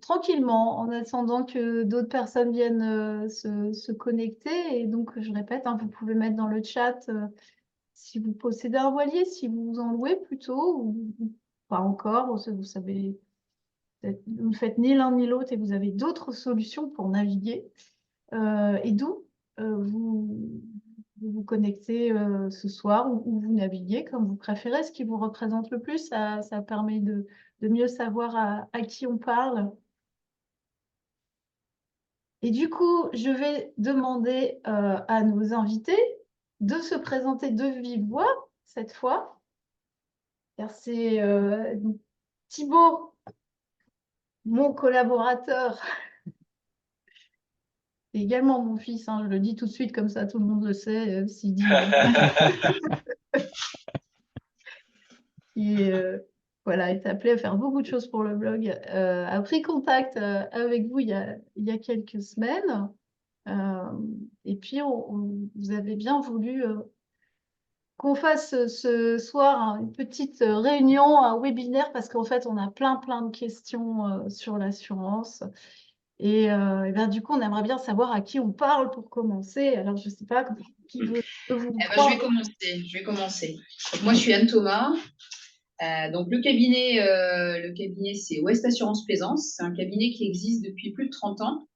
tranquillement en attendant que d'autres personnes viennent se connecter. Et donc, je répète, hein, vous pouvez mettre dans le chat si vous possédez un voilier, si vous en louez plutôt, ou pas encore, vous savez, vous ne faites ni l'un ni l'autre et vous avez d'autres solutions pour naviguer. Et d'où vous connectez ce soir ou vous naviguez comme vous préférez, ce qui vous représente le plus. Ça permet de mieux savoir à qui on parle. Et du coup, je vais demander à nos invités de se présenter de vive voix cette fois. Car c'est Thibaut, mon collaborateur, et également mon fils, hein, je le dis tout de suite, comme ça tout le monde le sait, s'il dit qui voilà, est appelé à faire beaucoup de choses pour le blog, a pris contact avec vous il y a quelques semaines. Et puis, vous avez bien voulu qu'on fasse ce soir une petite réunion, un webinaire, parce qu'en fait, on a plein de questions sur l'assurance. Et bien, du coup, on aimerait bien savoir à qui on parle pour commencer. Alors, je ne sais pas qui veut vous Eh ben, je vais commencer. Donc, moi, je suis Anne Thomas. Donc, le cabinet, c'est Ouest Assurance Plaisance. C'est un cabinet qui existe depuis plus de 30 ans.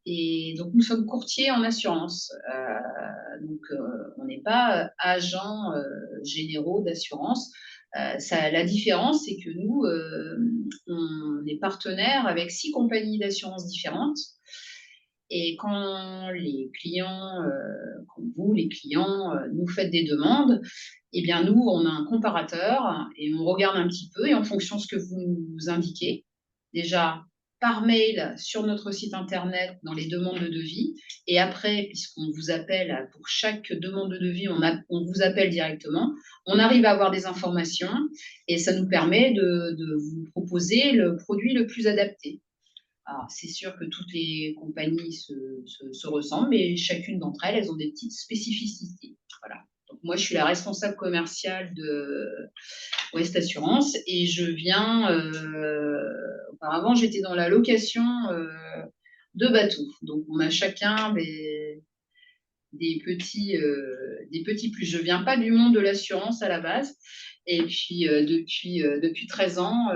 Et donc, nous sommes courtiers en assurance. On n'est pas agents généraux d'assurance. La différence, c'est que nous, on est partenaire avec 6 compagnies d'assurance différentes. Et quand les clients, comme vous, les clients, nous faites des demandes, eh bien, nous, on a un comparateur et on regarde un petit peu et en fonction de ce que vous nous indiquez, déjà par mail sur notre site internet dans les demandes de devis. Et après, puisqu'on vous appelle pour chaque demande de devis, on vous appelle directement. On arrive à avoir des informations et ça nous permet de vous proposer le produit le plus adapté. Alors, c'est sûr que toutes les compagnies se ressemblent, mais chacune d'entre elles, elles ont des petites spécificités. Voilà. Donc, moi, je suis la responsable commerciale de Ouest Assurance et je viens. Auparavant, j'étais dans la location de bateaux. Donc, on a chacun des petits plus. Je ne viens pas du monde de l'assurance à la base. Et puis, depuis 13 ans,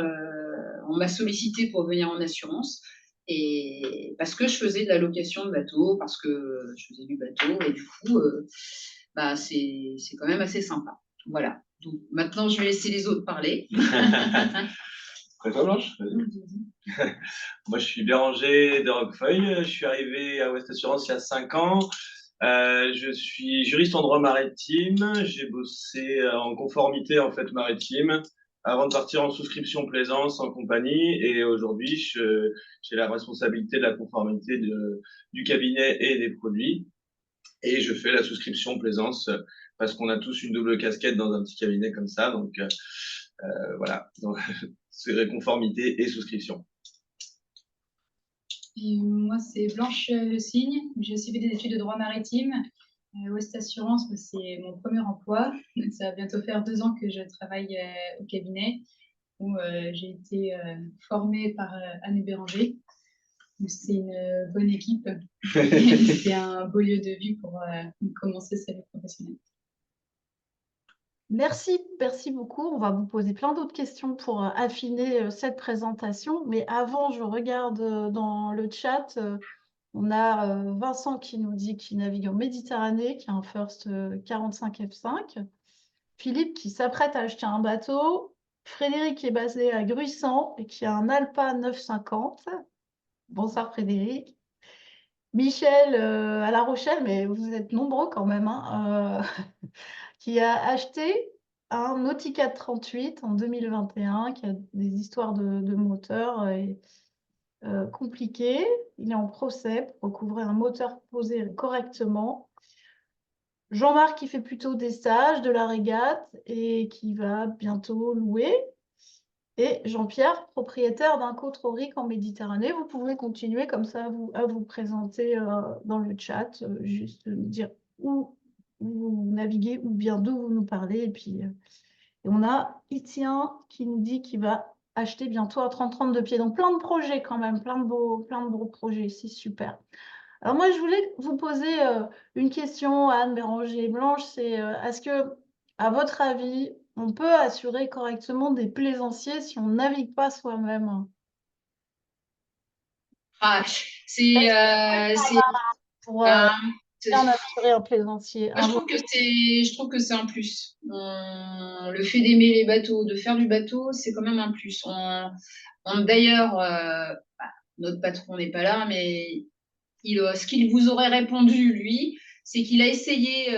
on m'a sollicité pour venir en assurance. Et parce que je faisais de la location de bateau, parce que je faisais du bateau, et du coup, c'est quand même assez sympa. Voilà. Donc maintenant, je vais laisser les autres parler. Après toi, Blanche, moi, je suis Béranger de Roquefeuille. Je suis arrivé à Ouest Assurance il y a 5 ans. Je suis juriste en droit maritime. J'ai bossé en conformité en fait maritime avant de partir en souscription plaisance en compagnie. Et aujourd'hui, j'ai la responsabilité de la conformité du cabinet et des produits. Et je fais la souscription plaisance parce qu'on a tous une double casquette dans un petit cabinet comme ça. Donc voilà, c'est conformité et souscription. Et moi, c'est Blanche Le Cygne. J'ai suivi des études de droit maritime. Ouest Assurance, c'est mon premier emploi. Ça va bientôt faire 2 ans que je travaille au cabinet où j'ai été formée par Anne Béranger. C'est une bonne équipe. C'est un beau lieu de vie pour commencer sa vie professionnelle. Merci beaucoup. On va vous poser plein d'autres questions pour affiner cette présentation. Mais avant, je regarde dans le chat. On a Vincent qui nous dit qu'il navigue en Méditerranée, qui a un First 45 F5. Philippe qui s'apprête à acheter un bateau. Frédéric qui est basé à Gruissant et qui a un Alpa 950. Bonsoir Frédéric. Michel à La Rochelle, mais vous êtes nombreux quand même, hein, qui a acheté un Nautica 38 en 2021, qui a des histoires de moteur compliquées. Il est en procès pour recouvrir un moteur posé correctement. Jean-Marc qui fait plutôt des stages, de la régate et qui va bientôt louer. Et Jean-Pierre, propriétaire d'un cotroric en Méditerranée. Vous pouvez continuer comme ça à vous présenter dans le chat, juste dire où vous naviguez ou bien d'où vous nous parlez. Et puis, et on a Itien qui nous dit qu'il va acheter bientôt un 30-32 pieds. Donc, plein de projets quand même, plein de beaux projets. C'est super. Alors, moi, je voulais vous poser une question, Anne, Béranger et Blanche. C'est est-ce que, à votre avis, on peut assurer correctement des plaisanciers si on ne navigue pas soi-même? Ah, c'est, Pour ben, bien assurer un plaisancier. moi, je trouve que c'est un plus. Le fait d'aimer les bateaux, de faire du bateau, c'est quand même un plus. D'ailleurs, notre patron n'est pas là, mais ce qu'il vous aurait répondu, lui, c'est qu'il a essayé,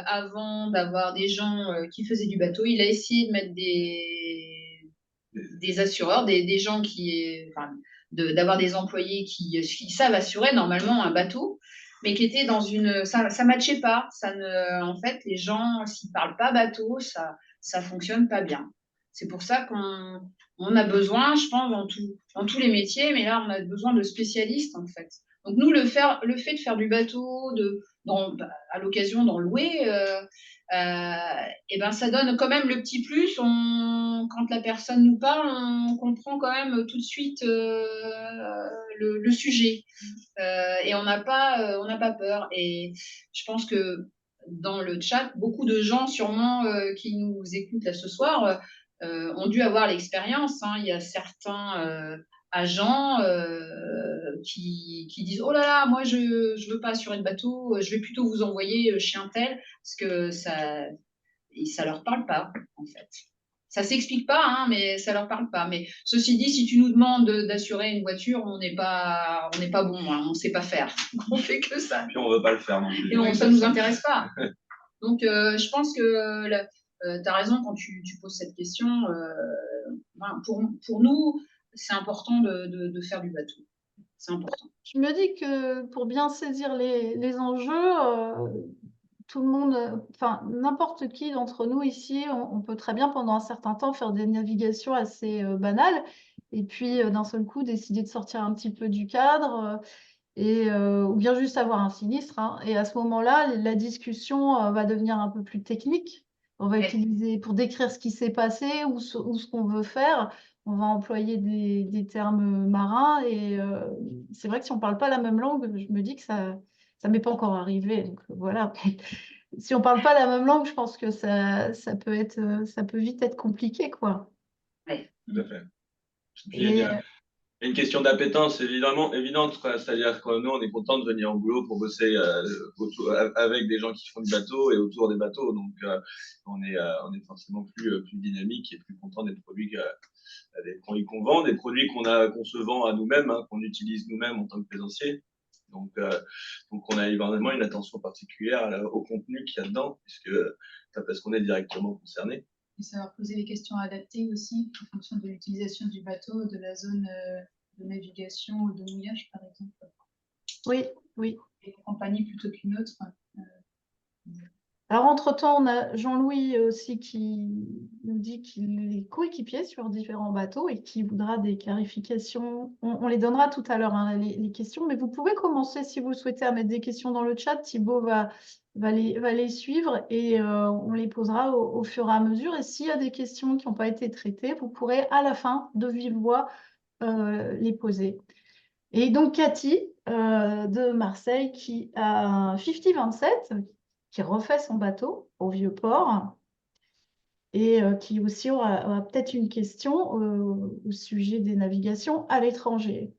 avant d'avoir des gens qui faisaient du bateau, il a essayé de mettre des assureurs, des gens enfin, d'avoir des employés qui savent assurer normalement un bateau, mais qui étaient dans ça matchait pas. En fait, les gens, s'ils parlent pas bateau, ça fonctionne pas bien. C'est pour ça qu'on a besoin, je pense, dans tous les métiers, mais là, on a besoin de spécialistes, en fait. Donc, nous, le fait de faire du bateau, à l'occasion d'en louer, et ben, ça donne quand même le petit plus. Quand la personne nous parle, on comprend quand même tout de suite le sujet. Et on n'a pas peur. Et je pense que dans le chat, beaucoup de gens sûrement qui nous écoutent là ce soir ont dû avoir l'expérience. Hein. Il y a certains agents qui disent oh là là, moi je ne veux pas assurer de bateau, je vais plutôt vous envoyer chez un tel parce que ça leur parle pas en fait. Ça s'explique pas, hein, mais ça leur parle pas. Mais ceci dit, si tu nous demandes d'assurer une voiture, on n'est pas bon, hein, on sait pas faire. On fait que ça. Puis on veut pas le faire non plus. Et ça nous intéresse pas. Donc je pense que tu as raison quand tu poses cette question. Pour nous, c'est important de faire du bateau. C'est important. Je me dis que pour bien saisir les enjeux, tout le monde, enfin n'importe qui d'entre nous ici, on peut très bien pendant un certain temps faire des navigations assez banales et puis d'un seul coup décider de sortir un petit peu du cadre ou bien juste avoir un sinistre. Hein. Et à ce moment-là, la discussion va devenir un peu plus technique. On va utiliser pour décrire ce qui s'est passé ou ce qu'on veut faire. On va employer des termes marins et c'est vrai que si on ne parle pas la même langue, je me dis que ça m'est pas encore arrivé. Donc voilà. Si on ne parle pas la même langue, je pense que ça peut vite être compliqué, quoi. Ouais. Tout à fait. Puis, il y a une question d'appétence évidemment évidente, c'est-à-dire que nous on est content de venir au boulot pour bosser avec des gens qui font du bateau et autour des bateaux, donc on est forcément plus dynamique et plus content des produits qu'on vend, des produits qu'on se vend à nous-mêmes, hein, qu'on utilise nous-mêmes en tant que plaisancier. Donc on a évidemment une attention particulière au contenu qu'il y a dedans, parce qu'on est directement concerné. Et savoir poser les questions adaptées aussi en fonction de l'utilisation du bateau, de la zone de navigation ou de mouillage, par exemple. Oui, oui. Et une compagnie plutôt qu'une autre. Alors, entre-temps, on a Jean-Louis aussi qui nous dit qu'il est coéquipier sur différents bateaux et qui voudra des clarifications. On les donnera tout à l'heure, hein, les questions, mais vous pouvez commencer si vous souhaitez à mettre des questions dans le chat. Thibaut va les suivre et on les posera au fur et à mesure. Et s'il y a des questions qui n'ont pas été traitées, vous pourrez à la fin, de vive voix, les poser. Et donc, Cathy de Marseille qui a un 50-27 qui refait son bateau au Vieux-Port et qui aussi aura peut-être une question au sujet des navigations à l'étranger.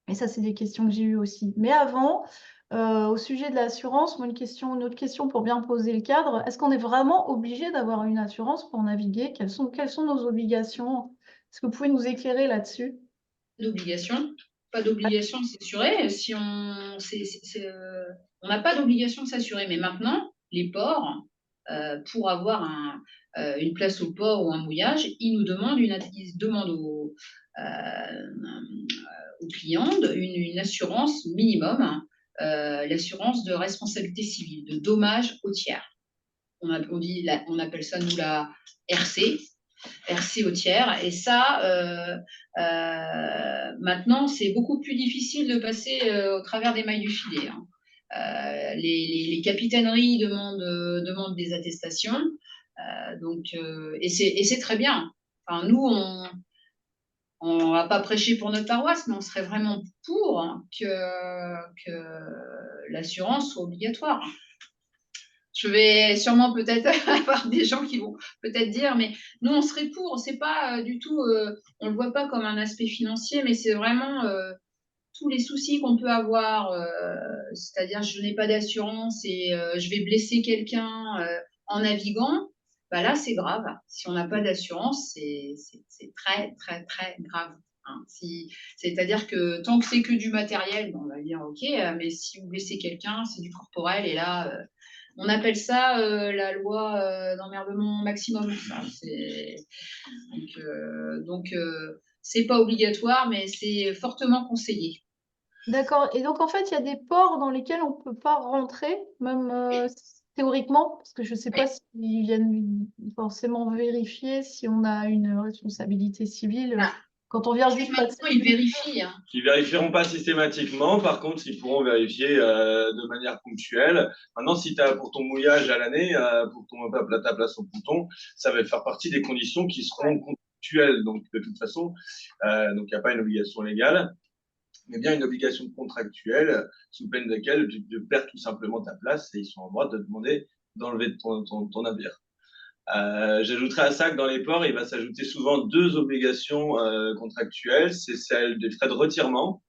Et ça, c'est des questions que j'ai eues aussi. Mais avant, au sujet de l'assurance, une autre question pour bien poser le cadre. Est-ce qu'on est vraiment obligé d'avoir une assurance pour naviguer? Quelles sont nos obligations? Est-ce que vous pouvez nous éclairer là-dessus? Pas d'obligation de s'assurer. On n'a pas d'obligation de s'assurer. Mais maintenant, les ports, pour avoir une place au port ou un mouillage, ils demandent aux clients une assurance minimum, l'assurance de responsabilité civile, de dommages aux tiers. On appelle ça, nous, la RC au tiers. Et ça, maintenant, c'est beaucoup plus difficile de passer au travers des mailles du filet. Hein. Les capitaineries demandent des attestations. Et c'est très bien. Enfin, nous, on ne va pas prêcher pour notre paroisse, mais on serait vraiment pour que l'assurance soit obligatoire. Je vais sûrement peut-être avoir des gens qui vont peut-être dire, mais nous, on serait pour. C'est pas du tout, on ne le voit pas comme un aspect financier, mais c'est vraiment tous les soucis qu'on peut avoir. C'est-à-dire, je n'ai pas d'assurance et je vais blesser quelqu'un en naviguant. Bah là, c'est grave. Si on n'a pas d'assurance, c'est très, très, très grave. Hein. C'est-à-dire que tant que c'est que du matériel, bon, on va dire OK, mais si vous blessez quelqu'un, c'est du corporel. Et là, on appelle ça la loi d'emmerdement maximum. Ça. Donc, c'est pas obligatoire, mais c'est fortement conseillé. D'accord. Et donc, en fait, il y a des ports dans lesquels on ne peut pas rentrer, même théoriquement, parce que je ne sais pas s'ils viennent forcément vérifier si on a une responsabilité civile Ah. quand on vient juste passer. Maintenant, ils vérifient. Hein. Ils vérifieront pas systématiquement, par contre, ils pourront vérifier de manière ponctuelle. Maintenant, si tu as pour ton mouillage à l'année, pour ta place au ponton, ça va faire partie des conditions qui seront contractuelles. Donc, de toute façon, donc il n'y a pas une obligation légale, mais bien une obligation contractuelle sous peine de laquelle tu perds tout simplement ta place et ils sont en droit de te demander d'enlever ton navire. J'ajouterais à ça que dans les ports, il va s'ajouter souvent deux obligations contractuelles. C'est celle des frais de retirement.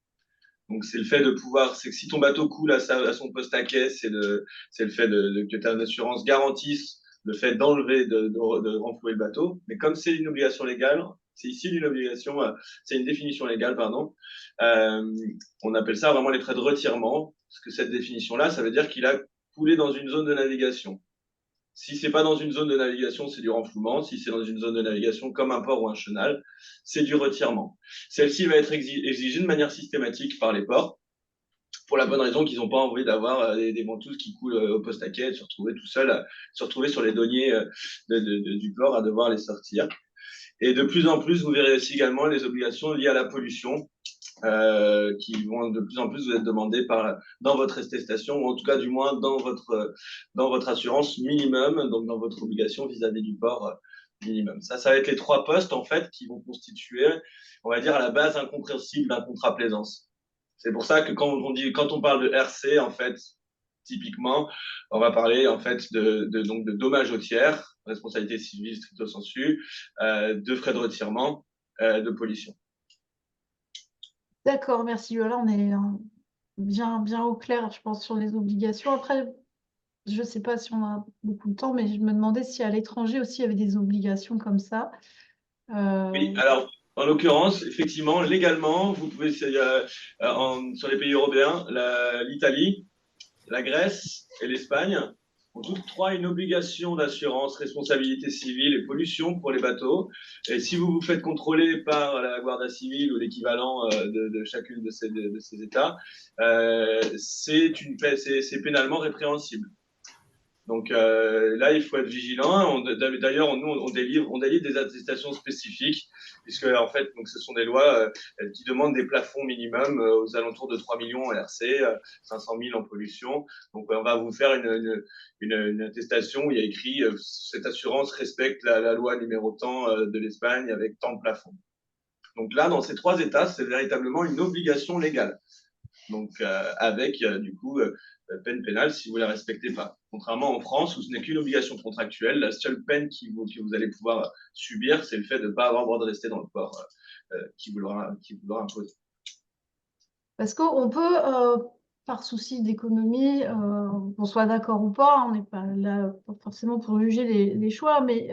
Donc, c'est le fait de pouvoir, c'est que si ton bateau coule à son poste à quai, c'est le fait que ta assurance garantisse le fait d'enlever, de renflouer le bateau. Mais comme c'est une obligation légale, c'est ici une obligation, c'est une définition légale, pardon. On appelle ça vraiment les frais de retirement. Parce que cette définition-là, ça veut dire qu'il a coulé dans une zone de navigation. Si c'est pas dans une zone de navigation, c'est du renflouement. Si c'est dans une zone de navigation, comme un port ou un chenal, c'est du retirement. Celle-ci va être exigée de manière systématique par les ports, pour la bonne raison qu'ils n'ont pas envie d'avoir des ventouses qui coulent au poste à quai et de se retrouver tout seul, se retrouver sur les deniers du port à devoir les sortir. Et de plus en plus, vous verrez aussi également les obligations liées à la pollution, qui vont de plus en plus vous être demandées dans votre attestation, ou en tout cas du moins dans votre assurance minimum, donc dans votre obligation vis-à-vis du port minimum. Ça va être les trois postes en fait qui vont constituer, on va dire, à la base incompréhensible d'un contrat plaisance. C'est pour ça que quand on parle de RC, en fait, typiquement, on va parler en fait donc de dommages au tiers, responsabilité civile stricto sensu, de frais de retirement, de pollution. D'accord, merci. Voilà, on est bien, bien au clair, je pense, sur les obligations. Après, je ne sais pas si on a beaucoup de temps, mais je me demandais si à l'étranger aussi il y avait des obligations comme ça. Oui, alors en l'occurrence, effectivement, légalement, vous pouvez, sur les pays européens, l'Italie, la Grèce et l'Espagne ont toutes trois une obligation d'assurance, responsabilité civile et pollution pour les bateaux. Et si vous vous faites contrôler par la Guardia Civile ou l'équivalent de chacune de ces États, c'est pénalement répréhensible. Donc là, il faut être vigilant. D'ailleurs, nous, on délivre des attestations spécifiques, puisque en fait, donc, ce sont des lois qui demandent des plafonds minimums aux alentours de 3 millions en RC, 500 000 en pollution. Donc, on va vous faire une attestation où il y a écrit cette assurance respecte la loi numéro tant de l'Espagne avec tant de plafonds. Donc là, dans ces trois États, c'est véritablement une obligation légale. Donc, avec, du coup, peine pénale si vous ne la respectez pas. Contrairement en France, où ce n'est qu'une obligation contractuelle, la seule peine que vous allez pouvoir subir, c'est le fait de ne pas avoir le droit de rester dans le port qui vous l'aura imposé. Parce qu'on peut, par souci d'économie, qu'on soit d'accord ou pas, on n'est pas là forcément pour juger les choix, mais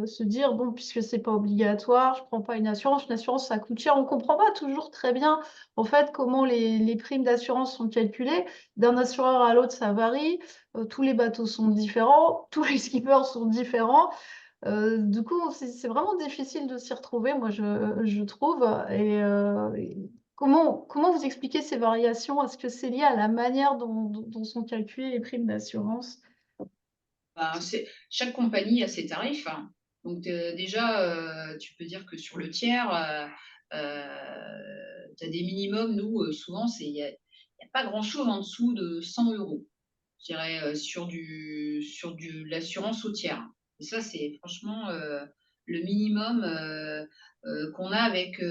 se dire, bon, puisque c'est pas obligatoire, je prends pas une assurance, ça coûte cher. On comprend pas toujours très bien, en fait, comment les primes d'assurance sont calculées. D'un assureur à l'autre, ça varie. Tous les bateaux sont différents, tous les skippers sont différents. Du coup, c'est vraiment difficile de s'y retrouver, moi, je trouve. Et comment vous expliquez ces variations? Est-ce que c'est lié à la manière dont sont calculées les primes d'assurance? Ben, chaque compagnie a ses tarifs. Hein. Donc déjà, tu peux dire que sur le tiers, tu as des minimums. Nous, souvent, il n'y a pas grand-chose en dessous de 100 euros, je dirais, sur l'assurance au tiers. Et ça, c'est franchement le minimum qu'on a avec.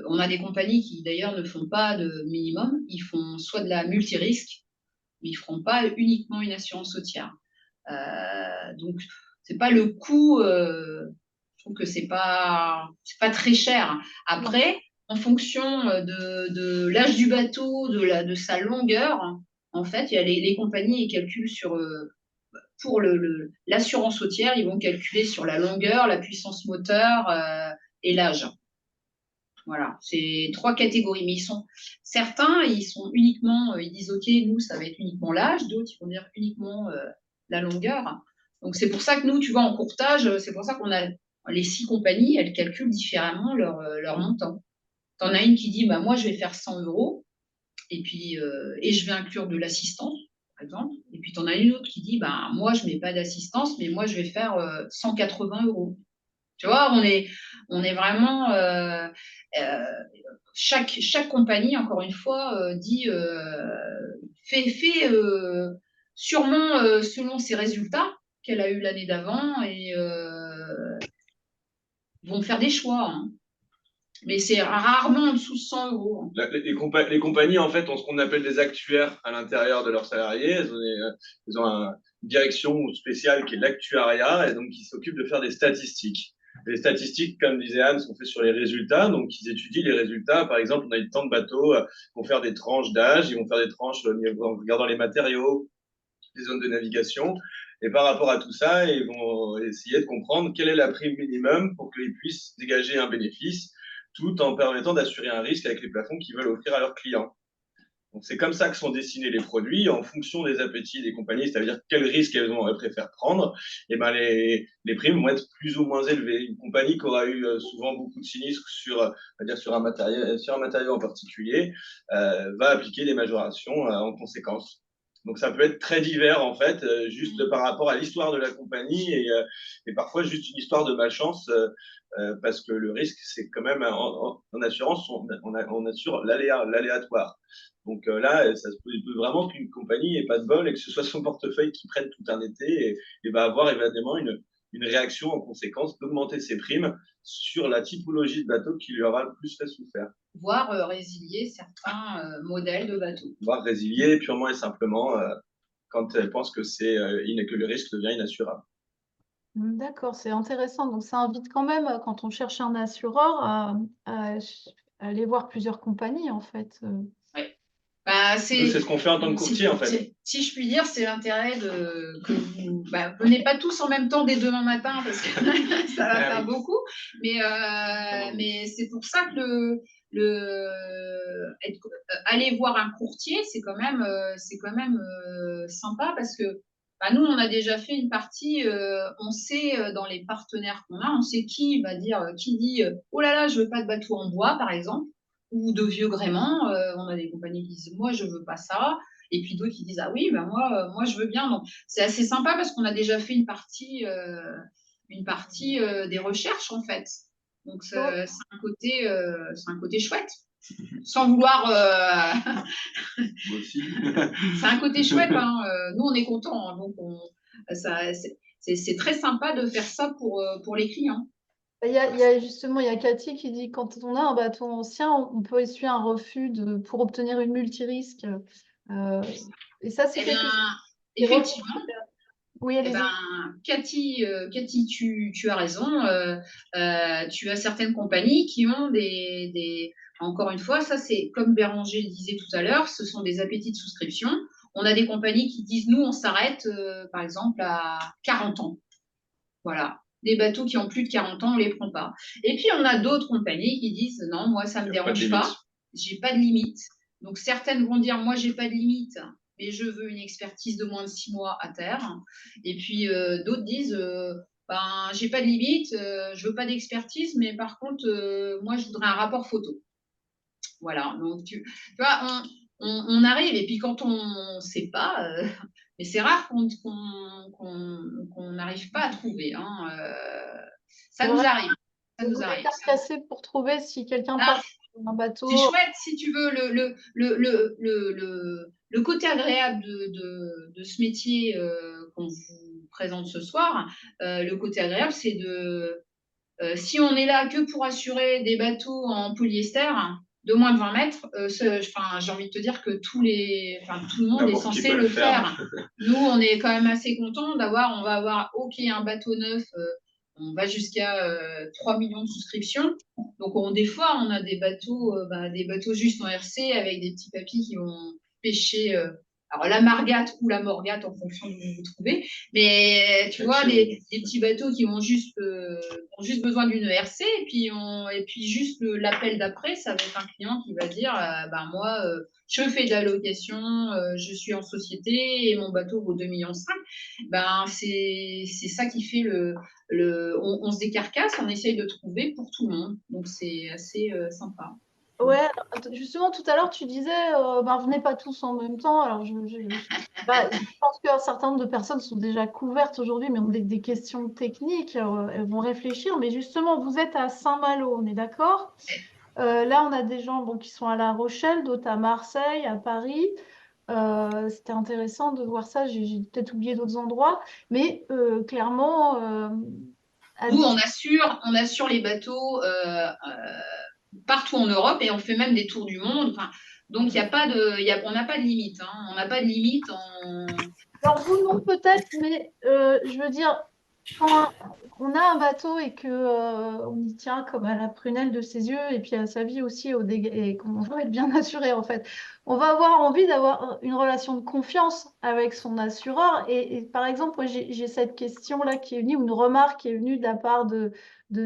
On a des compagnies qui d'ailleurs ne font pas de minimum, ils font soit de la multirisque, mais ils ne feront pas uniquement une assurance sautière. Donc, c'est pas le coût. Je trouve que c'est pas très cher. Après, en fonction de l'âge du bateau, de sa longueur, en fait, il y a les compagnies, ils calculent sur pour l'assurance sautière, ils vont calculer sur la longueur, la puissance moteur et l'âge. Voilà, c'est 3 catégories. Mais certains, ils sont uniquement, ils disent OK, nous, ça va être uniquement l'âge. D'autres, ils vont dire uniquement la longueur. Donc, c'est pour ça que nous, tu vois, en courtage, c'est pour ça qu'on a les 6 compagnies, elles calculent différemment leur montant. Tu en as une qui dit, bah, moi, je vais faire 100 euros et puis et je vais inclure de l'assistance, par exemple. Et puis, tu en as une autre qui dit, bah, moi, je ne mets pas d'assistance, mais moi, je vais faire 180 euros. Tu vois, on est vraiment. Chaque compagnie, encore une fois, dit fait sûrement selon ses résultats qu'elle a eu l'année d'avant et vont faire des choix. Hein. Mais c'est rarement en dessous de 100 euros. Hein. Les compagnies, en fait, ont ce qu'on appelle des actuaires à l'intérieur de leurs salariés. Ils ont une direction spéciale qui est l'actuariat et donc qui s'occupe de faire des statistiques. Les statistiques, comme disait Anne, sont faites sur les résultats. Donc, ils étudient les résultats. Par exemple, on a eu tant de bateaux, ils vont faire des tranches d'âge, ils vont faire des tranches en regardant les matériaux, les zones de navigation. Et par rapport à tout ça, ils vont essayer de comprendre quelle est la prime minimum pour qu'ils puissent dégager un bénéfice tout en permettant d'assurer un risque avec les plafonds qu'ils veulent offrir à leurs clients. Donc, c'est comme ça que sont dessinés les produits en fonction des appétits des compagnies, c'est-à-dire quel risque elles préfèrent prendre. Et ben les primes vont être plus ou moins élevées. Une compagnie qui aura eu souvent beaucoup de sinistres sur un matériau en particulier va appliquer des majorations en conséquence. Donc ça peut être très divers en fait, juste par rapport à l'histoire de la compagnie et parfois juste une histoire de malchance. Parce que le risque, c'est quand même en assurance, on assure l'aléatoire. Donc là, ça se peut vraiment qu'une compagnie n'ait pas de bol et que ce soit son portefeuille qui prenne tout un été et va avoir évidemment une réaction en conséquence d'augmenter ses primes sur la typologie de bateau qui lui aura le plus fait souffrir. Voire résilier certains modèles de bateaux. Voire résilier purement et simplement quand elle pense que le risque devient inassurable. D'accord, c'est intéressant. Donc, ça invite quand même, quand on cherche un assureur, à aller voir plusieurs compagnies, en fait. Oui. Bah, c'est ce qu'on fait en tant que courtier, en fait. Si je puis dire, c'est l'intérêt que vous venez pas tous en même temps dès demain matin, parce que ça va faire beaucoup. Mais c'est pour ça que aller voir un courtier, c'est quand même sympa, parce que nous, on a déjà fait une partie, on sait dans les partenaires qu'on a, on sait qui va dire, qui dit oh là là, je veux pas de bateau en bois, par exemple, ou de vieux gréements. On a des compagnies qui disent moi, je veux pas ça. Et puis d'autres qui disent ah oui, ben moi je veux bien. Donc c'est assez sympa parce qu'on a déjà fait une partie des recherches en fait. Donc c'est un côté chouette. Sans vouloir. Moi aussi. C'est un côté chouette. Hein. Nous, on est contents. Hein. Donc, c'est très sympa de faire ça pour les clients. Il y a Cathy qui dit quand on a un bateau ancien, on peut essuyer un refus pour obtenir une multirisque. Et ça, c'est quelque chose. Effectivement. Oui, allez-y. Cathy, tu as raison. Tu as certaines compagnies qui ont encore une fois, ça c'est comme Béranger le disait tout à l'heure, ce sont des appétits de souscription. On a des compagnies qui disent nous on s'arrête par exemple à 40 ans. Voilà. Des bateaux qui ont plus de 40 ans, on les prend pas. Et puis on a d'autres compagnies qui disent non, moi ça me dérange pas, j'ai pas de limite. Donc certaines vont dire moi j'ai pas de limite, mais je veux une expertise de moins de 6 mois à terre. Et puis d'autres disent j'ai pas de limite, je veux pas d'expertise, mais par contre moi je voudrais un rapport photo. Voilà, donc tu vois, on arrive, et puis quand on ne sait pas, mais c'est rare qu'on n'arrive pas à trouver. Hein, ça nous arrive. Ça nous arrive. Casser pour trouver si quelqu'un passe un bateau. C'est chouette, si tu veux, le côté agréable de ce métier qu'on vous présente ce soir. Le côté agréable, c'est Si on est là que pour assurer des bateaux en polyester de moins de 20 mètres, j'ai envie de te dire que tout le monde est censé le faire. Nous, on est quand même assez contents on va avoir, ok, un bateau neuf, on va jusqu'à 3 millions de souscriptions. Donc, des fois, on a des bateaux juste en RC avec des petits papis qui vont pêcher. Alors, la margate ou la morgate en fonction de où vous trouvez. Mais tu vois, des petits bateaux qui ont juste besoin d'une ERC et puis juste l'appel d'après, ça va être un client qui va dire moi, je fais de la location, je suis en société et mon bateau vaut 2,5 millions. C'est ça qui fait on se décarcasse, on essaye de trouver pour tout le monde. Donc, c'est assez sympa. Ouais, justement, tout à l'heure, tu disais, venez pas tous en même temps. Alors, je pense qu'un certain nombre de personnes sont déjà couvertes aujourd'hui, mais ont des questions techniques. Elles vont réfléchir. Mais justement, vous êtes à Saint-Malo, on est d'accord? Là, on a des gens qui sont à La Rochelle, d'autres à Marseille, à Paris. C'était intéressant de voir ça. J'ai peut-être oublié d'autres endroits. Mais clairement, nous, on assure les bateaux partout en Europe et on fait même des tours du monde. Donc, on n'a pas de limite. Hein. On n'a pas de limite. Alors, vous, non, peut-être, mais je veux dire, quand on a un bateau et que on y tient comme à la prunelle de ses yeux et puis à sa vie aussi et qu'on veut être bien assuré en fait, on va avoir envie d'avoir une relation de confiance avec son assureur. Et par exemple, moi, j'ai cette question-là qui est venue, ou une remarque qui est venue de la part de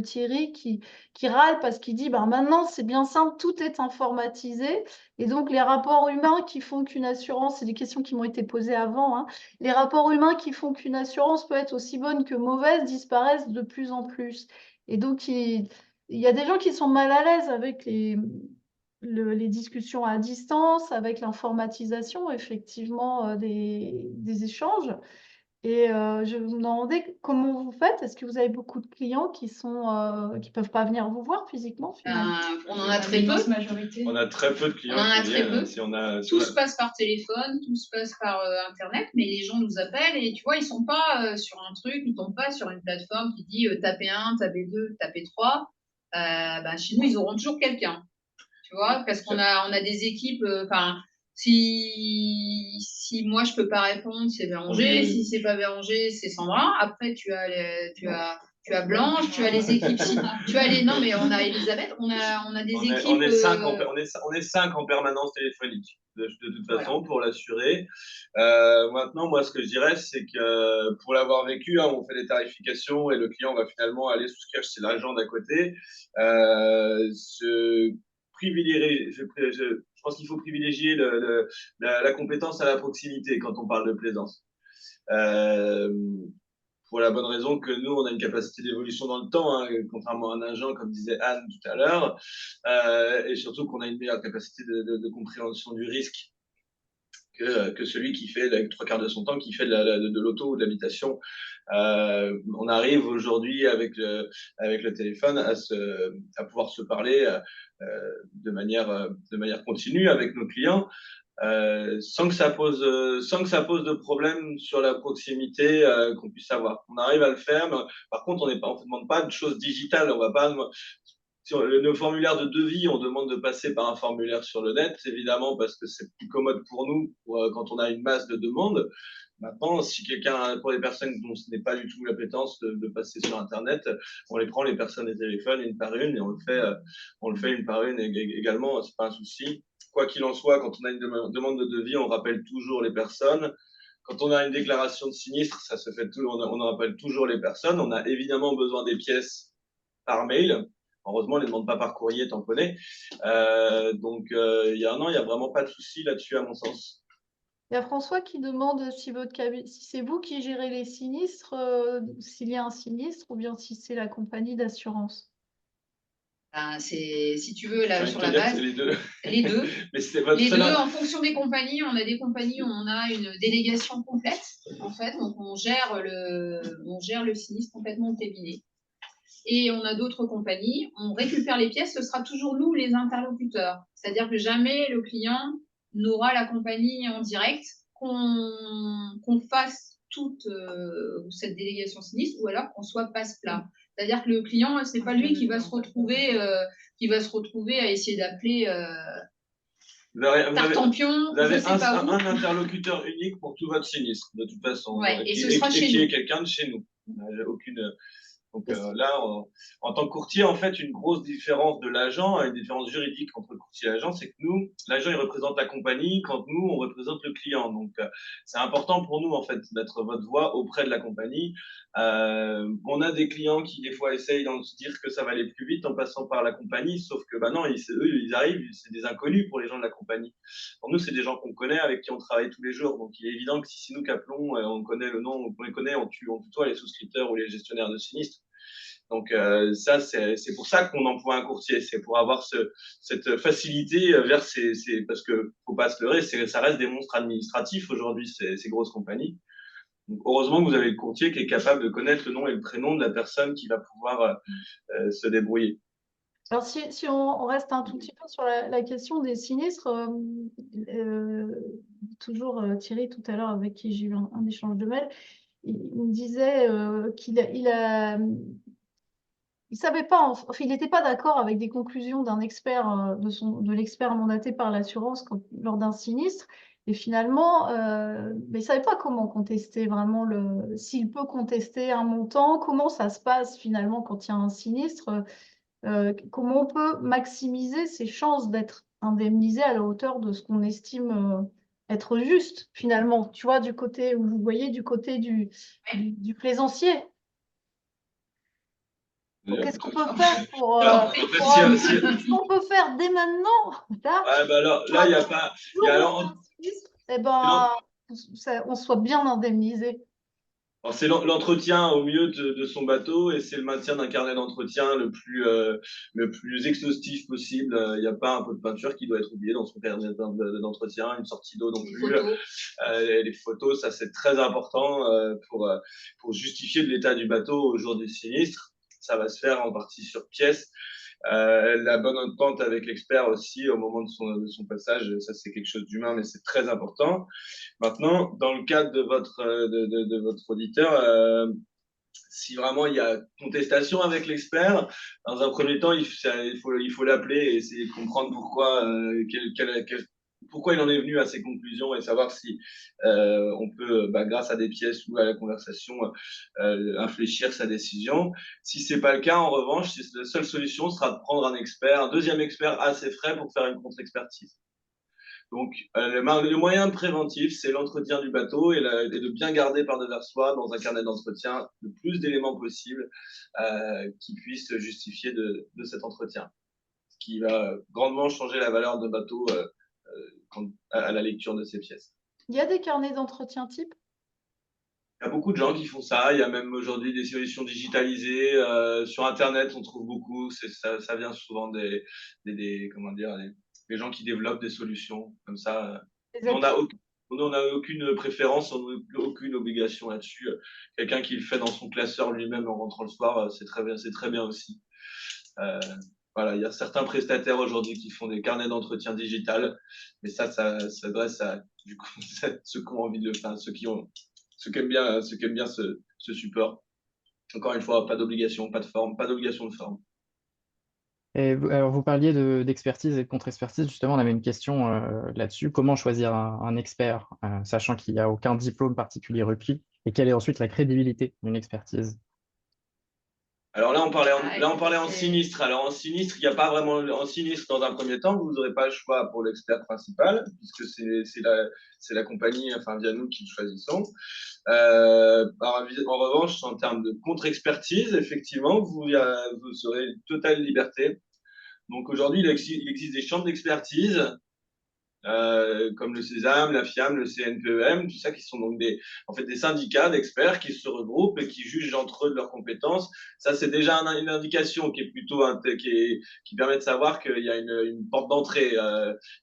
Thierry qui râle parce qu'il dit maintenant c'est bien simple, tout est informatisé. Et donc les rapports humains qui font qu'une assurance, c'est des questions qui m'ont été posées avant, hein, les rapports humains qui font qu'une assurance peut être aussi bonne que mauvaise disparaissent de plus en plus. Et donc, il y a des gens qui sont mal à l'aise avec les discussions à distance, avec l'informatisation, effectivement, des échanges. Et je me demandais comment vous faites. Est-ce que vous avez beaucoup de clients qui peuvent pas venir vous voir physiquement finalement? On en a très peu. Majorité. On a très peu de clients qui viennent. Tout se passe par téléphone, tout se passe par Internet, mais les gens nous appellent et tu vois, ils sont pas sur un truc, ils tombent pas sur une plateforme qui dit tapez 1, tapez 2, tapez 3. Chez nous, ils auront toujours quelqu'un. Tu vois, parce qu'on a des équipes. Si moi je peux pas répondre, c'est Béranger. Si c'est pas Béranger, c'est Sandra. Après, tu as Blanche, tu as les équipes. Non, mais on a Elisabeth, on a des équipes. On est 5 en permanence téléphonique, de toute façon, pour l'assurer. Maintenant, moi, ce que je dirais, c'est que pour l'avoir vécu, on fait des tarifications et le client va finalement aller souscrire chez l'agent d'à côté. Je pense qu'il faut privilégier la compétence à la proximité quand on parle de plaisance. Pour la bonne raison que nous, on a une capacité d'évolution dans le temps, hein, contrairement à un agent, comme disait Anne tout à l'heure, et surtout qu'on a une meilleure capacité de compréhension du risque que celui qui fait, avec 3/4 de son temps, qui fait de l'auto ou de l'habitation. On arrive aujourd'hui avec le téléphone à pouvoir se parler de manière continue avec nos clients. Sans que ça pose de problème sur la proximité qu'on puisse avoir. On arrive à le faire, mais par contre, on ne demande pas de choses digitales. On va pas sur nos formulaires de devis, on demande de passer par un formulaire sur le net, évidemment, parce que c'est plus commode pour nous quand on a une masse de demandes. Maintenant, pour les personnes dont ce n'est pas du tout l'appétence de passer sur Internet, on les prend, les personnes des téléphones, une par une, et on le fait une par une également, c'est pas un souci. Quoi qu'il en soit, quand on a une demande de devis, on rappelle toujours les personnes. Quand on a une déclaration de sinistre, ça se fait on rappelle toujours les personnes. On a évidemment besoin des pièces par mail. Heureusement, on ne les demande pas par courrier tamponné. Donc, il y a vraiment pas de souci là-dessus, à mon sens. Il y a François qui demande si c'est vous qui gérez les sinistres, s'il y a un sinistre, ou bien si c'est la compagnie d'assurance. Si tu veux, là, sur la base, les deux. Mais les deux, en fonction des compagnies, on a des compagnies où on a une délégation complète, en fait, donc on gère le sinistre complètement au cabinet. Et on a d'autres compagnies, on récupère les pièces, ce sera toujours nous les interlocuteurs. C'est-à-dire que jamais le client n'aura la compagnie en direct, qu'on fasse toute cette délégation sinistre ou alors qu'on soit passe-plat. C'est-à-dire que le client, c'est pas lui qui va se retrouver à essayer d'appeler Tartampion, vous avez je sais pas où. un interlocuteur unique pour tout votre sinistre, de toute façon, Ouais, et ce sera qui chez nous. est quelqu'un de chez nous. Donc là, en tant que courtier, en fait, une grosse différence de l'agent, une différence juridique entre le courtier et l'agent, c'est que nous, l'agent, il représente la compagnie, quand nous, on représente le client. Donc, c'est important pour nous, en fait, d'être votre voix auprès de la compagnie. On a des clients qui, des fois, essayent de se dire que ça va aller plus vite en passant par la compagnie, sauf que, bah non, eux, ils arrivent, c'est des inconnus pour les gens de la compagnie. Pour nous, c'est des gens qu'on connaît, avec qui on travaille tous les jours. Donc, il est évident que si c'est nous qui appelons, on connaît le nom, on les connaît, on tutoie les souscripteurs ou les gestionnaires de sinistres. Donc ça, c'est pour ça qu'on emploie un courtier, c'est pour avoir cette facilité vers parce que faut pas se leurrer, ça reste des monstres administratifs aujourd'hui, ces grosses compagnies. Donc, heureusement que vous avez le courtier qui est capable de connaître le nom et le prénom de la personne qui va pouvoir se débrouiller. Alors, si on reste un tout petit peu sur la question des sinistres, toujours Thierry tout à l'heure avec qui j'ai eu un échange de mails, il me disait qu'il il savait pas, enfin, il n'était pas d'accord avec des conclusions d'un expert, de l'expert mandaté par l'assurance lors d'un sinistre. Et finalement, mais il savait pas comment contester vraiment s'il peut contester un montant, comment ça se passe finalement quand il y a un sinistre, comment on peut maximiser ses chances d'être indemnisé à la hauteur de ce qu'on estime être juste finalement. Tu vois, du côté, vous voyez, du côté du plaisancier. Qu'est-ce qu'on peut faire pour, qu'est-ce qu'on peut faire dès maintenant? Là, il n'y a pas. Eh ben, on soit bien indemnisé. C'est l'entretien au mieux de son bateau et c'est le maintien d'un carnet d'entretien le plus exhaustif possible. Il n'y a pas un pot de peinture qui doit être oublié dans son carnet d'entretien, une sortie d'eau non plus. Les photos, ça c'est très important pour justifier de l'état du bateau au jour du sinistre. Ça va se faire en partie sur pièce. La bonne entente avec l'expert aussi au moment de son passage, ça c'est quelque chose d'humain, mais c'est très important. Maintenant, dans le cadre de votre auditeur, si vraiment il y a contestation avec l'expert, dans un premier temps, il faut l'appeler et essayer de comprendre pourquoi il en est venu à ces conclusions et savoir si on peut, grâce à des pièces ou à la conversation, infléchir sa décision. Si c'est pas le cas, en revanche, la seule solution sera de prendre un deuxième expert à ses frais pour faire une contre-expertise. Donc, le moyen préventif, c'est l'entretien du bateau et de bien garder par-devers soi dans un carnet d'entretien le plus d'éléments possibles qui puissent justifier de cet entretien, ce qui va grandement changer la valeur de bateau à la lecture de ces pièces. Il y a des carnets d'entretien type? Il y a beaucoup de gens qui font ça. Il y a même aujourd'hui des solutions digitalisées. Sur Internet, on trouve beaucoup. Ça vient souvent des gens qui développent des solutions comme ça. On n'a aucune préférence, on n'a aucune obligation là-dessus. Quelqu'un qui le fait dans son classeur lui-même en rentrant le soir, c'est très bien aussi. Voilà, il y a certains prestataires aujourd'hui qui font des carnets d'entretien digital, mais ça s'adresse à du coup, ceux qui ont envie de le faire, ceux qui aiment bien ce support. Encore une fois, pas d'obligation, pas de forme, pas d'obligation de forme. Et alors, vous parliez d'expertise et de contre-expertise. Justement, on avait une question là-dessus. Comment choisir un expert, sachant qu'il n'y a aucun diplôme particulier requis, et quelle est ensuite la crédibilité d'une expertise? Alors là, on parlait en sinistre. Alors en sinistre, il n'y a pas vraiment en sinistre dans un premier temps. Vous n'aurez pas le choix pour l'expert principal, puisque c'est la compagnie, enfin via nous qui le choisissons. En revanche, en termes de contre-expertise, effectivement, vous aurez une totale liberté. Donc aujourd'hui, il existe des chambres d'expertise comme le Sésame, la FIAM, le CNPEM, tout ça qui sont donc des syndicats d'experts qui se regroupent et qui jugent entre eux de leurs compétences. Ça, c'est déjà une indication qui est plutôt qui permet de savoir qu'il y a une porte d'entrée.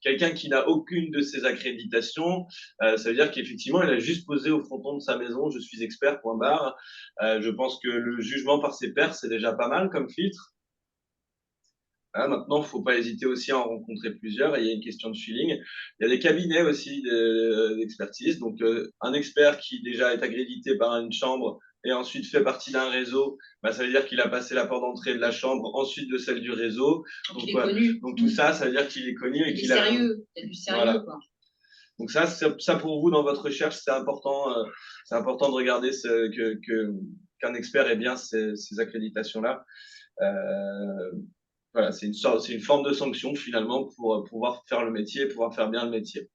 Quelqu'un qui n'a aucune de ces accréditations, ça veut dire qu'effectivement, il a juste posé au fronton de sa maison, je suis expert, point barre. Je pense que le jugement par ses pairs, c'est déjà pas mal comme filtre. Maintenant, il ne faut pas hésiter aussi à en rencontrer plusieurs. Et il y a une question de feeling. Il y a des cabinets aussi d'expertise. Donc, un expert qui déjà est accrédité par une chambre et ensuite fait partie d'un réseau, bah, ça veut dire qu'il a passé la porte d'entrée de la chambre, ensuite de celle du réseau. Donc, il est connu. Donc tout ça, ça veut dire qu'il est connu et Il est qu'il a… sérieux. Il y a du sérieux, Voilà. quoi. Donc ça pour vous, dans votre recherche, c'est important de regarder qu'un expert ait bien ces accréditations-là. Voilà, c'est une forme de sanction finalement pour pouvoir faire le métier, pouvoir faire bien le métier.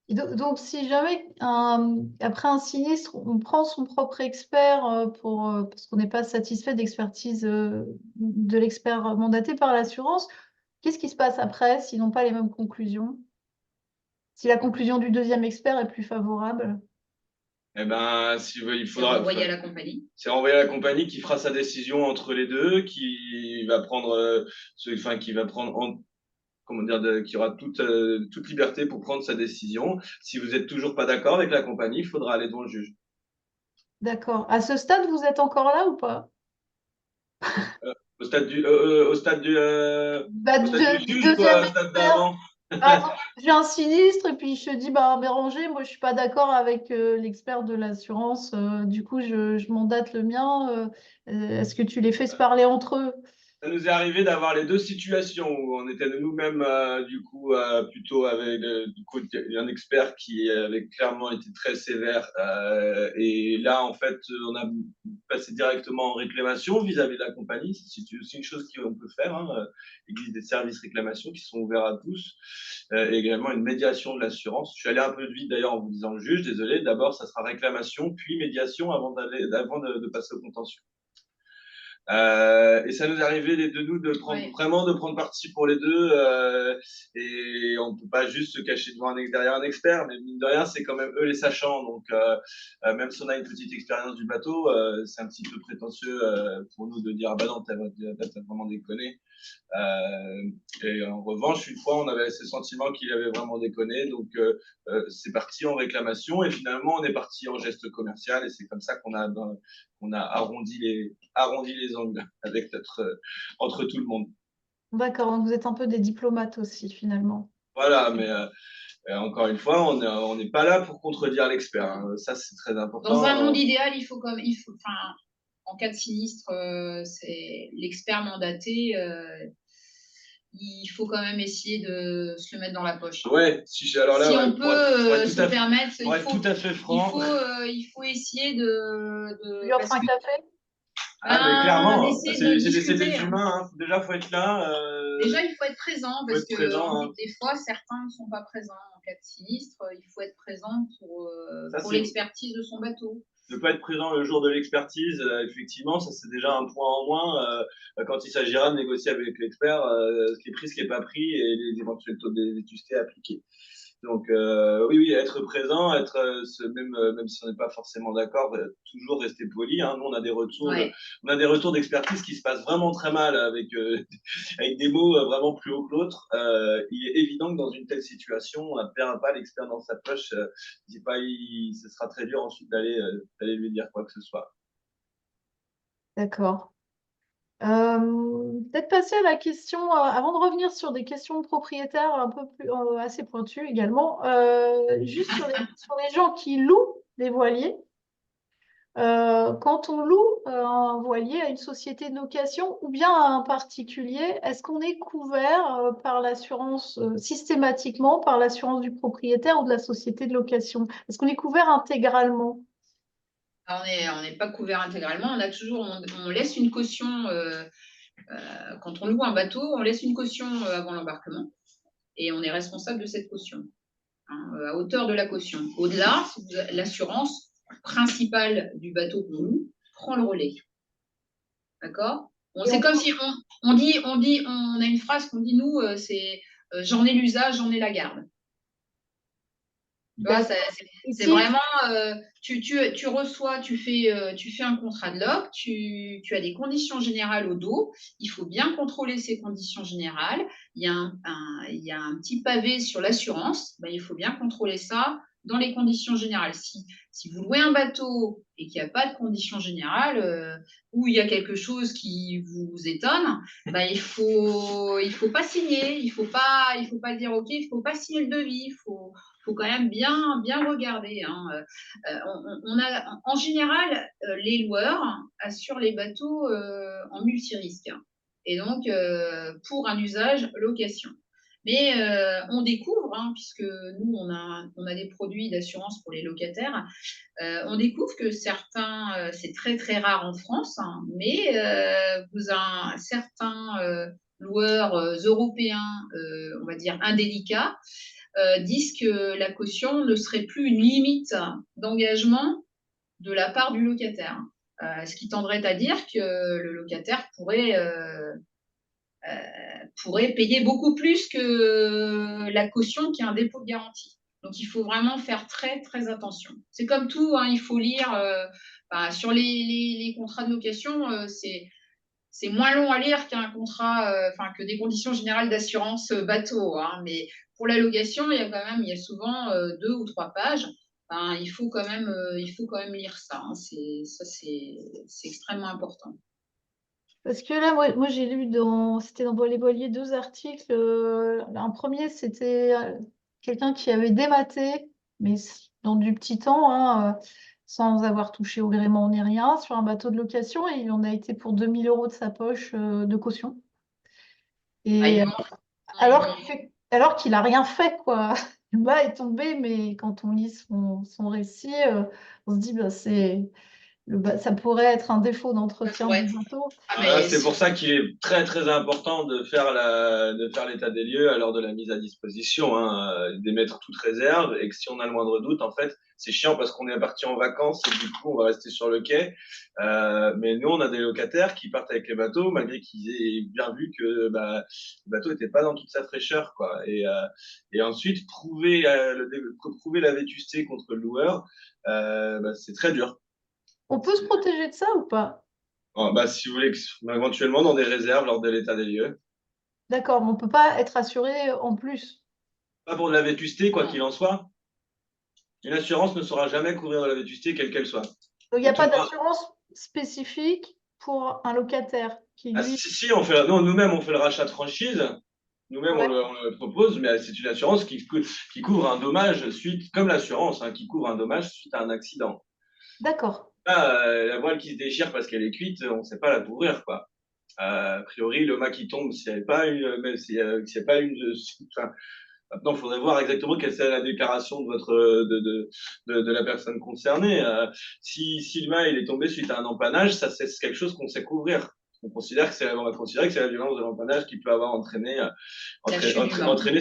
Et donc, si jamais, après un sinistre, on prend son propre expert parce qu'on n'est pas satisfait d'expertise de l'expert mandaté par l'assurance, qu'est-ce qui se passe après s'ils n'ont pas les mêmes conclusions? Si la conclusion du deuxième expert est plus favorable? Eh ben, il faudra… C'est renvoyé à la compagnie. C'est renvoyé à la compagnie qui fera sa décision entre les deux, qui va prendre, comment dire, qui aura toute liberté pour prendre sa décision. Si vous n'êtes toujours pas d'accord avec la compagnie, il faudra aller devant le juge. D'accord. À ce stade, vous êtes encore là ou pas? Au stade du Bah, du juge ou deuxième au stade expert. d'avant? Par exemple, j'ai un sinistre et puis je te dis, bah, Béranger, moi je suis pas d'accord avec l'expert de l'assurance. Du coup, je mandate le mien. Est-ce que tu les fais se parler entre eux? Ça nous est arrivé d'avoir les deux situations où on était nous-mêmes du coup plutôt avec du coup un expert qui avait clairement été très sévère et là en fait on a passé directement en réclamation vis-à-vis de la compagnie. C'est aussi une chose qu'on peut faire. Hein. Il existe des services réclamation qui sont ouverts à tous et également une médiation de l'assurance. Je suis allé un peu vite d'ailleurs en vous disant le juge, désolé. D'abord ça sera réclamation puis médiation avant de passer au contentieux. Et ça nous est arrivé de nous de prendre vraiment de prendre parti pour les deux et on peut pas juste se cacher derrière un expert, mais mine de rien c'est quand même eux les sachants, donc même si on a une petite expérience du bateau, c'est un petit peu prétentieux pour nous de dire ah bah non t'as vraiment déconné. Et en revanche, une fois, on avait ce sentiment qu'il avait vraiment déconné, donc c'est parti en réclamation et finalement, on est parti en geste commercial et c'est comme ça qu'on a arrondi les angles avec entre tout le monde. D'accord, donc vous êtes un peu des diplomates aussi, finalement. Voilà, mais encore une fois, on n'est pas là pour contredire l'expert. Hein. Ça, c'est très important. Dans un monde idéal, en cas de sinistre, c'est l'expert mandaté. Il faut quand même essayer de se le mettre dans la poche. Ouais, alors là, si ouais, on peut se permettre, pour être tout à fait franc, il faut essayer de Lui offre un café? mais clairement, d'essayer c'est de des discuter. humains. Hein. Déjà, il faut être là. Déjà, il faut être présent parce que présent, des fois, certains ne sont pas présents en cas de sinistre. Il faut être présent pour l'expertise de son bateau. Ne pas être présent le jour de l'expertise, effectivement, ça c'est déjà un point en moins quand il s'agira de négocier avec l'expert ce qui est pris, ce qui n'est pas pris et les éventuels taux de vétusté appliqués. Donc oui, être présent, même si on n'est pas forcément d'accord, toujours rester poli. Hein. Nous, on a des retours d'expertise qui se passent vraiment très mal avec des mots vraiment plus hauts que l'autre. Il est évident que dans une telle situation, on ne perd pas l'expert dans sa poche. Ce sera très dur ensuite d'aller lui dire quoi que ce soit. D'accord. Peut-être passer à la question, avant de revenir sur des questions de propriétaires un peu plus assez pointues également, juste sur les gens qui louent des voiliers. Quand on loue un voilier à une société de location ou bien à un particulier, est-ce qu'on est couvert par l'assurance systématiquement par l'assurance du propriétaire ou de la société de location? Est-ce qu'on est couvert intégralement? On n'est pas couvert intégralement. On laisse une caution quand on loue un bateau, on laisse une caution avant l'embarquement et on est responsable de cette caution, à hauteur de la caution. Au-delà, l'assurance principale du bateau qu'on loue prend le relais. D'accord? C'est comme si on a une phrase qu'on dit nous, c'est j'en ai l'usage, j'en ai la garde. C'est vraiment, tu reçois, tu fais un contrat de loc, tu as des conditions générales au dos, il faut bien contrôler ces conditions générales. Il y a un petit pavé sur l'assurance, il faut bien contrôler ça dans les conditions générales. Si vous louez un bateau et qu'il n'y a pas de conditions générales, ou il y a quelque chose qui vous étonne, il faut pas signer, il faut pas dire ok, il faut pas signer le devis, faut quand même bien regarder, hein. On a, en général, les loueurs assurent les bateaux en multirisque, hein, et donc pour un usage location. Mais on découvre, hein, puisque nous, on a des produits d'assurance pour les locataires, on découvre que certains, c'est très très rare en France, hein, mais certains loueurs européens, on va dire indélicats, disent que la caution ne serait plus une limite d'engagement de la part du locataire. Ce qui tendrait à dire que le locataire pourrait payer beaucoup plus que la caution qui est un dépôt de garantie. Donc, il faut vraiment faire très, très attention. C'est comme tout, hein, il faut lire sur les contrats de location, c'est moins long à lire qu'un contrat, que des conditions générales d'assurance bateau, hein, mais pour la location, il y a souvent 2 ou 3 pages. Il faut quand même lire ça, hein. C'est extrêmement important. Parce que là, moi j'ai lu c'était dans les Voiliers 2 articles. Un premier, c'était quelqu'un qui avait dématé, mais dans du petit temps, hein, sans avoir touché au gréement ni rien, sur un bateau de location, et il en a été pour 2000 euros de sa poche de caution. Et Ah, alors qu'il n'a rien fait, quoi. Le bas est tombé, mais quand on lit son récit, on se dit, bah, ça pourrait être un défaut d'entretien ouais. du bateau. C'est pour ça qu'il est très très important de faire l'état des lieux lors de la mise à disposition, hein, d'émettre toute réserve, et que si on a le moindre doute, en fait, c'est chiant parce qu'on est parti en vacances et du coup on va rester sur le quai. Mais nous, on a des locataires qui partent avec les bateaux malgré qu'ils aient bien vu que le bateau n'était pas dans toute sa fraîcheur, quoi. Et ensuite prouver la vétusté contre le loueur, c'est très dur. On peut se protéger de ça ou pas? Si vous voulez, éventuellement dans des réserves lors de l'état des lieux. D'accord, mais on ne peut pas être assuré en plus. Pas pour de la vétusté, quoi qu'il en soit. Une assurance ne saura jamais couvrir de la vétusté, quelle qu'elle soit. Donc, il n'y a pas d'assurance spécifique pour un locataire qui, lui… Si, nous-mêmes, on fait le rachat de franchise. Nous-mêmes, Ouais. on le propose, mais c'est une assurance qui couvre un dommage comme l'assurance, hein, qui couvre un dommage suite à un accident. D'accord. Là, la voile qui se déchire parce qu'elle est cuite, on ne sait pas la couvrir, quoi. A priori, le mât qui tombe, s'il n'y a pas maintenant, il faudrait voir exactement quelle est la déclaration de la personne concernée. Si le mât il est tombé suite à un empannage, ça c'est quelque chose qu'on sait couvrir. On va considérer que c'est la violence de l'empannage qui peut avoir entraîné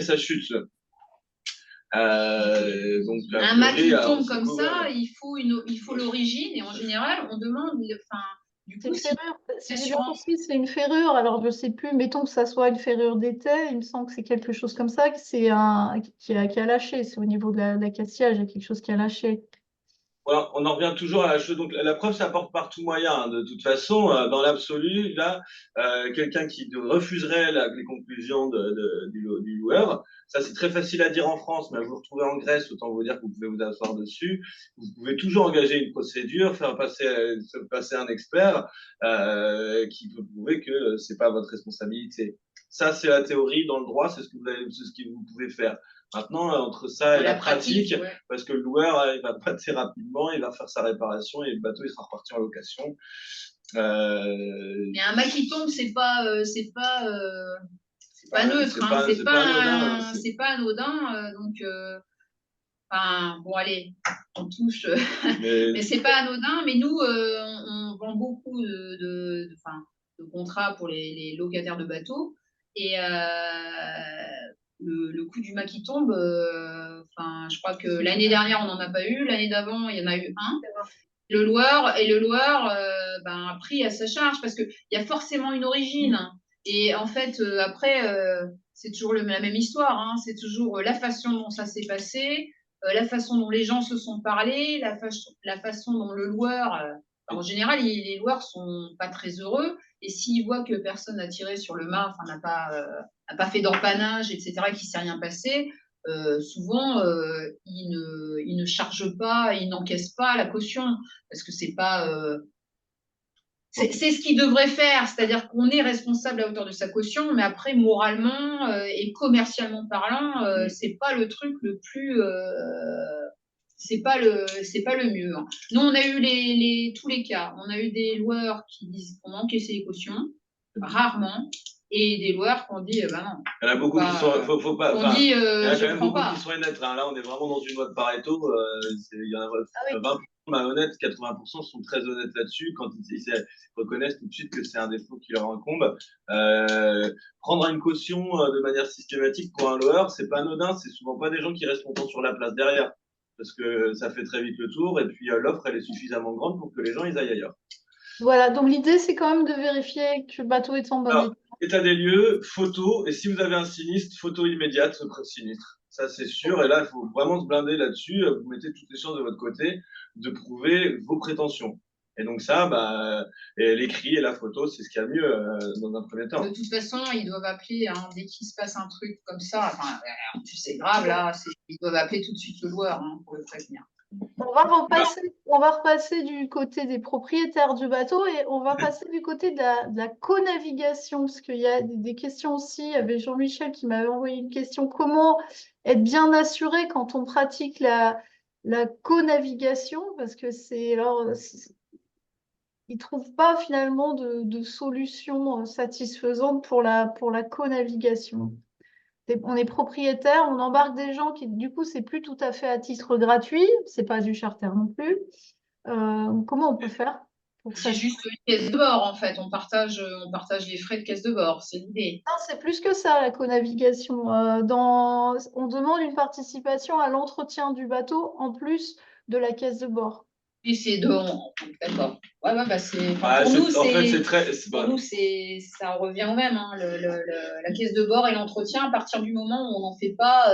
sa chute. Donc, un mât qui tombe comme ça, il faut l'origine, et en général, on demande, du C'est coup, une ferrure. Si j'ai bien l'assurance. compris, c'est une ferrure. Alors, je ne sais plus, mettons que ça soit une ferrure d'étai. Il me semble que c'est quelque chose comme ça, que qui a lâché. C'est au niveau de l'accastillage, il y a quelque chose qui a lâché. Voilà, on en revient toujours à la chose. Donc, la preuve, ça porte par tout moyen, hein. De toute façon, dans l'absolu, là, quelqu'un qui refuserait les conclusions du loueur, ça c'est très facile à dire en France, mais à vous retrouver en Grèce, autant vous dire que vous pouvez vous asseoir dessus. Vous pouvez toujours engager une procédure, faire passer un expert qui peut prouver que c'est pas votre responsabilité. Ça, c'est la théorie. Dans le droit, c'est ce que vous pouvez faire. Maintenant, entre ça et la pratique, ouais. parce que le loueur, il va passer rapidement, il va faire sa réparation et le bateau, il sera reparti en location. Mais un mât qui tombe, c'est pas neutre, c'est pas anodin. Donc, bon, allez, on touche, mais c'est pas anodin. Mais nous, on vend beaucoup de contrats pour les locataires de bateaux, et le coût du mât qui tombe, je crois que l'année dernière, on n'en a pas eu. L'année d'avant, il y en a eu un. Le loueur a pris à sa charge parce qu'il y a forcément une origine. Et en fait, après, c'est toujours la même histoire, hein. C'est toujours la façon dont ça s'est passé, la façon dont les gens se sont parlé, la façon dont le loueur… en général, les loueurs sont pas très heureux. Et s'ils voient que personne n'a tiré sur le mât, n'a pas fait d'empannage, etc., qu'il ne s'est rien passé, souvent, ils ne chargent pas, ils n'encaissent pas la caution, parce que c'est pas C'est ce qu'il devrait faire, c'est-à-dire qu'on est responsable à hauteur de sa caution, mais après, moralement et commercialement parlant, c'est pas le truc le plus. C'est pas le mieux. Hein. Nous, on a eu tous les cas. On a eu des loueurs qui disent qu'on encaissait les cautions, rarement, et des loueurs qui ont dit, ben non. Il y en a beaucoup qui sont, faut pas. On dit, il y en a je quand même prends beaucoup pas. qui sont honnêtes. Hein. Là, on est vraiment dans une loi de Pareto. Il y en a 20% malhonnêtes, 80% sont très honnêtes là-dessus. Quand ils reconnaissent tout de suite que c'est un défaut qui leur incombe. Prendre une caution de manière systématique pour un loueur, c'est pas anodin. C'est souvent pas des gens qui restent longtemps sur la place derrière. Parce que ça fait très vite le tour. Et puis l'offre, elle est suffisamment grande pour que les gens ils aillent ailleurs. Voilà, donc l'idée, c'est quand même de vérifier que le bateau est en bon état. État des lieux, photo, et si vous avez un sinistre, photo immédiate après le sinistre. Ça, c'est sûr. Et là, il faut vraiment se blinder là-dessus. Vous mettez toutes les chances de votre côté de prouver vos prétentions. Et donc ça, l'écrit et la photo, c'est ce qu'il y a de mieux dans un premier temps. De toute façon, ils doivent appeler hein, dès qu'il se passe un truc comme ça. Enfin, c'est grave là. Ils doivent appeler tout de suite le loueur hein, pour le prévenir. On va repasser du côté des propriétaires du bateau et on va passer du côté de la co-navigation, parce qu'il y a des questions aussi. Il y avait Jean-Michel qui m'avait envoyé une question. Comment être bien assuré quand on pratique la co-navigation? Parce que ils ne trouvent pas finalement de solution satisfaisante pour la co-navigation. On est propriétaire, on embarque des gens qui, du coup, c'est plus tout à fait à titre gratuit, c'est pas du charter non plus. Comment on peut faire pour ça? C'est juste une caisse de bord en fait. On partage les frais de caisse de bord, c'est l'idée. Non, c'est plus que ça, la co-navigation. On demande une participation à l'entretien du bateau en plus de la caisse de bord. Et c'est d'accord. Ouais, pour nous, ça revient au même. Hein. La caisse de bord et l'entretien, à partir du moment où on n'en fait pas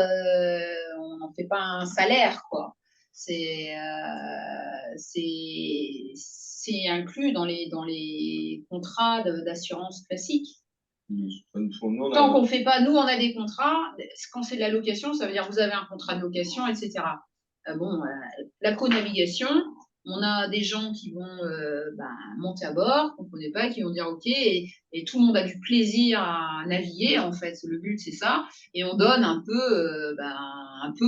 un salaire, quoi. C'est inclus dans les contrats d'assurance classiques. Tant qu'on ne fait pas, nous, on a des contrats. Quand c'est de la location, ça veut dire que vous avez un contrat de location, etc. La co-navigation, on a des gens qui vont monter à bord, qu'on ne connaît pas, qui vont dire OK, et tout le monde a du plaisir à naviguer, en fait. Le but, c'est ça. Et on donne un peu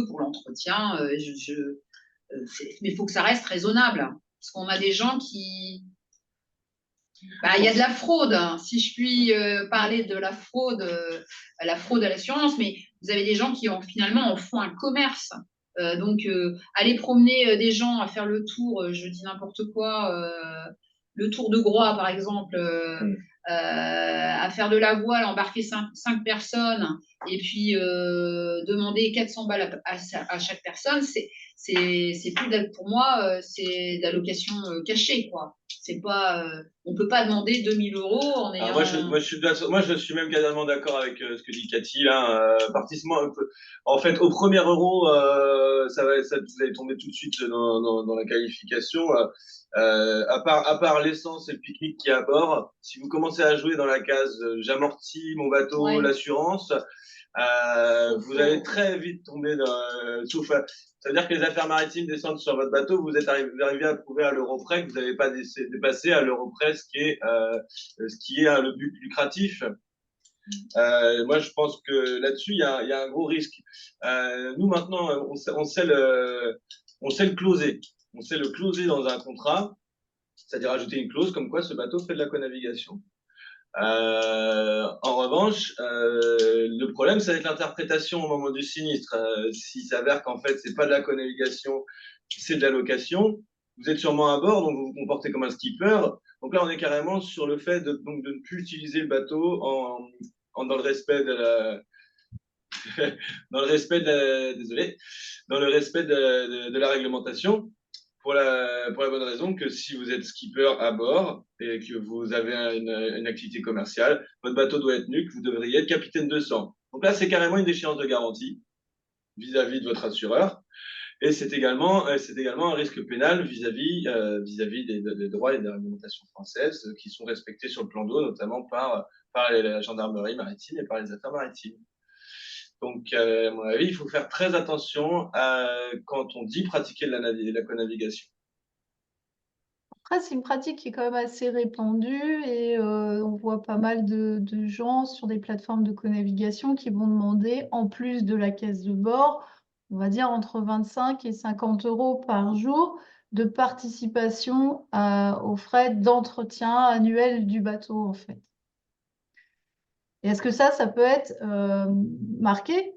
pour l'entretien. Mais il faut que ça reste raisonnable. Parce qu'on a des gens qui. Il y a de la fraude, hein, si je puis parler de la fraude à l'assurance, mais vous avez des gens qui finalement en font un commerce. Aller promener des gens à faire le tour, je dis n'importe quoi, le tour de Groix par exemple, à faire de la voile, embarquer 5 personnes et puis demander 400 balles à chaque personne, c'est plus pour moi, c'est de la location cachée, quoi. C'est pas, on peut pas demander 2000 € en ayant. Moi, je suis même carrément d'accord avec ce que dit Cathy là. En fait, au premier euro, vous allez tomber tout de suite dans la qualification. À part l'essence et le pique-nique qui est à bord, si vous commencez à jouer dans la case j'amortis mon bateau, l'assurance, vous allez très vite tomber sauf. Ça veut dire que les affaires maritimes descendent sur votre bateau, vous arrivez à prouver à l'euro près que vous n'avez pas dépassé à l'euro près ce qui est le but lucratif. Moi, je pense que là-dessus, il y a un gros risque. Nous, maintenant, on sait le closer. On sait le closer dans un contrat, c'est-à-dire ajouter une clause comme quoi ce bateau fait de la co-navigation. En revanche, le problème, ça va être l'interprétation au moment du sinistre. S'il s'avère qu'en fait, c'est pas de la co-navigation, c'est de la location, vous êtes sûrement à bord, donc vous vous comportez comme un skipper. Donc là, on est carrément sur le fait de ne plus utiliser le bateau dans le respect de la dans le respect de la réglementation. Pour la bonne raison que si vous êtes skipper à bord et que vous avez une activité commerciale, votre bateau doit être nu, que vous devriez être capitaine de sang. Donc là, c'est carrément une déchéance de garantie vis-à-vis de votre assureur. Et c'est également un risque pénal vis-à-vis des droits et des réglementations françaises qui sont respectés sur le plan d'eau, notamment par la gendarmerie maritime et par les affaires maritimes. Donc, à mon avis, il faut faire très attention quand on dit pratiquer la co-navigation. Après, c'est une pratique qui est quand même assez répandue et on voit pas mal de gens sur des plateformes de co-navigation qui vont demander, en plus de la caisse de bord, on va dire entre 25 et 50 euros par jour de participation aux frais d'entretien annuel du bateau, en fait. Et est-ce que ça peut être marqué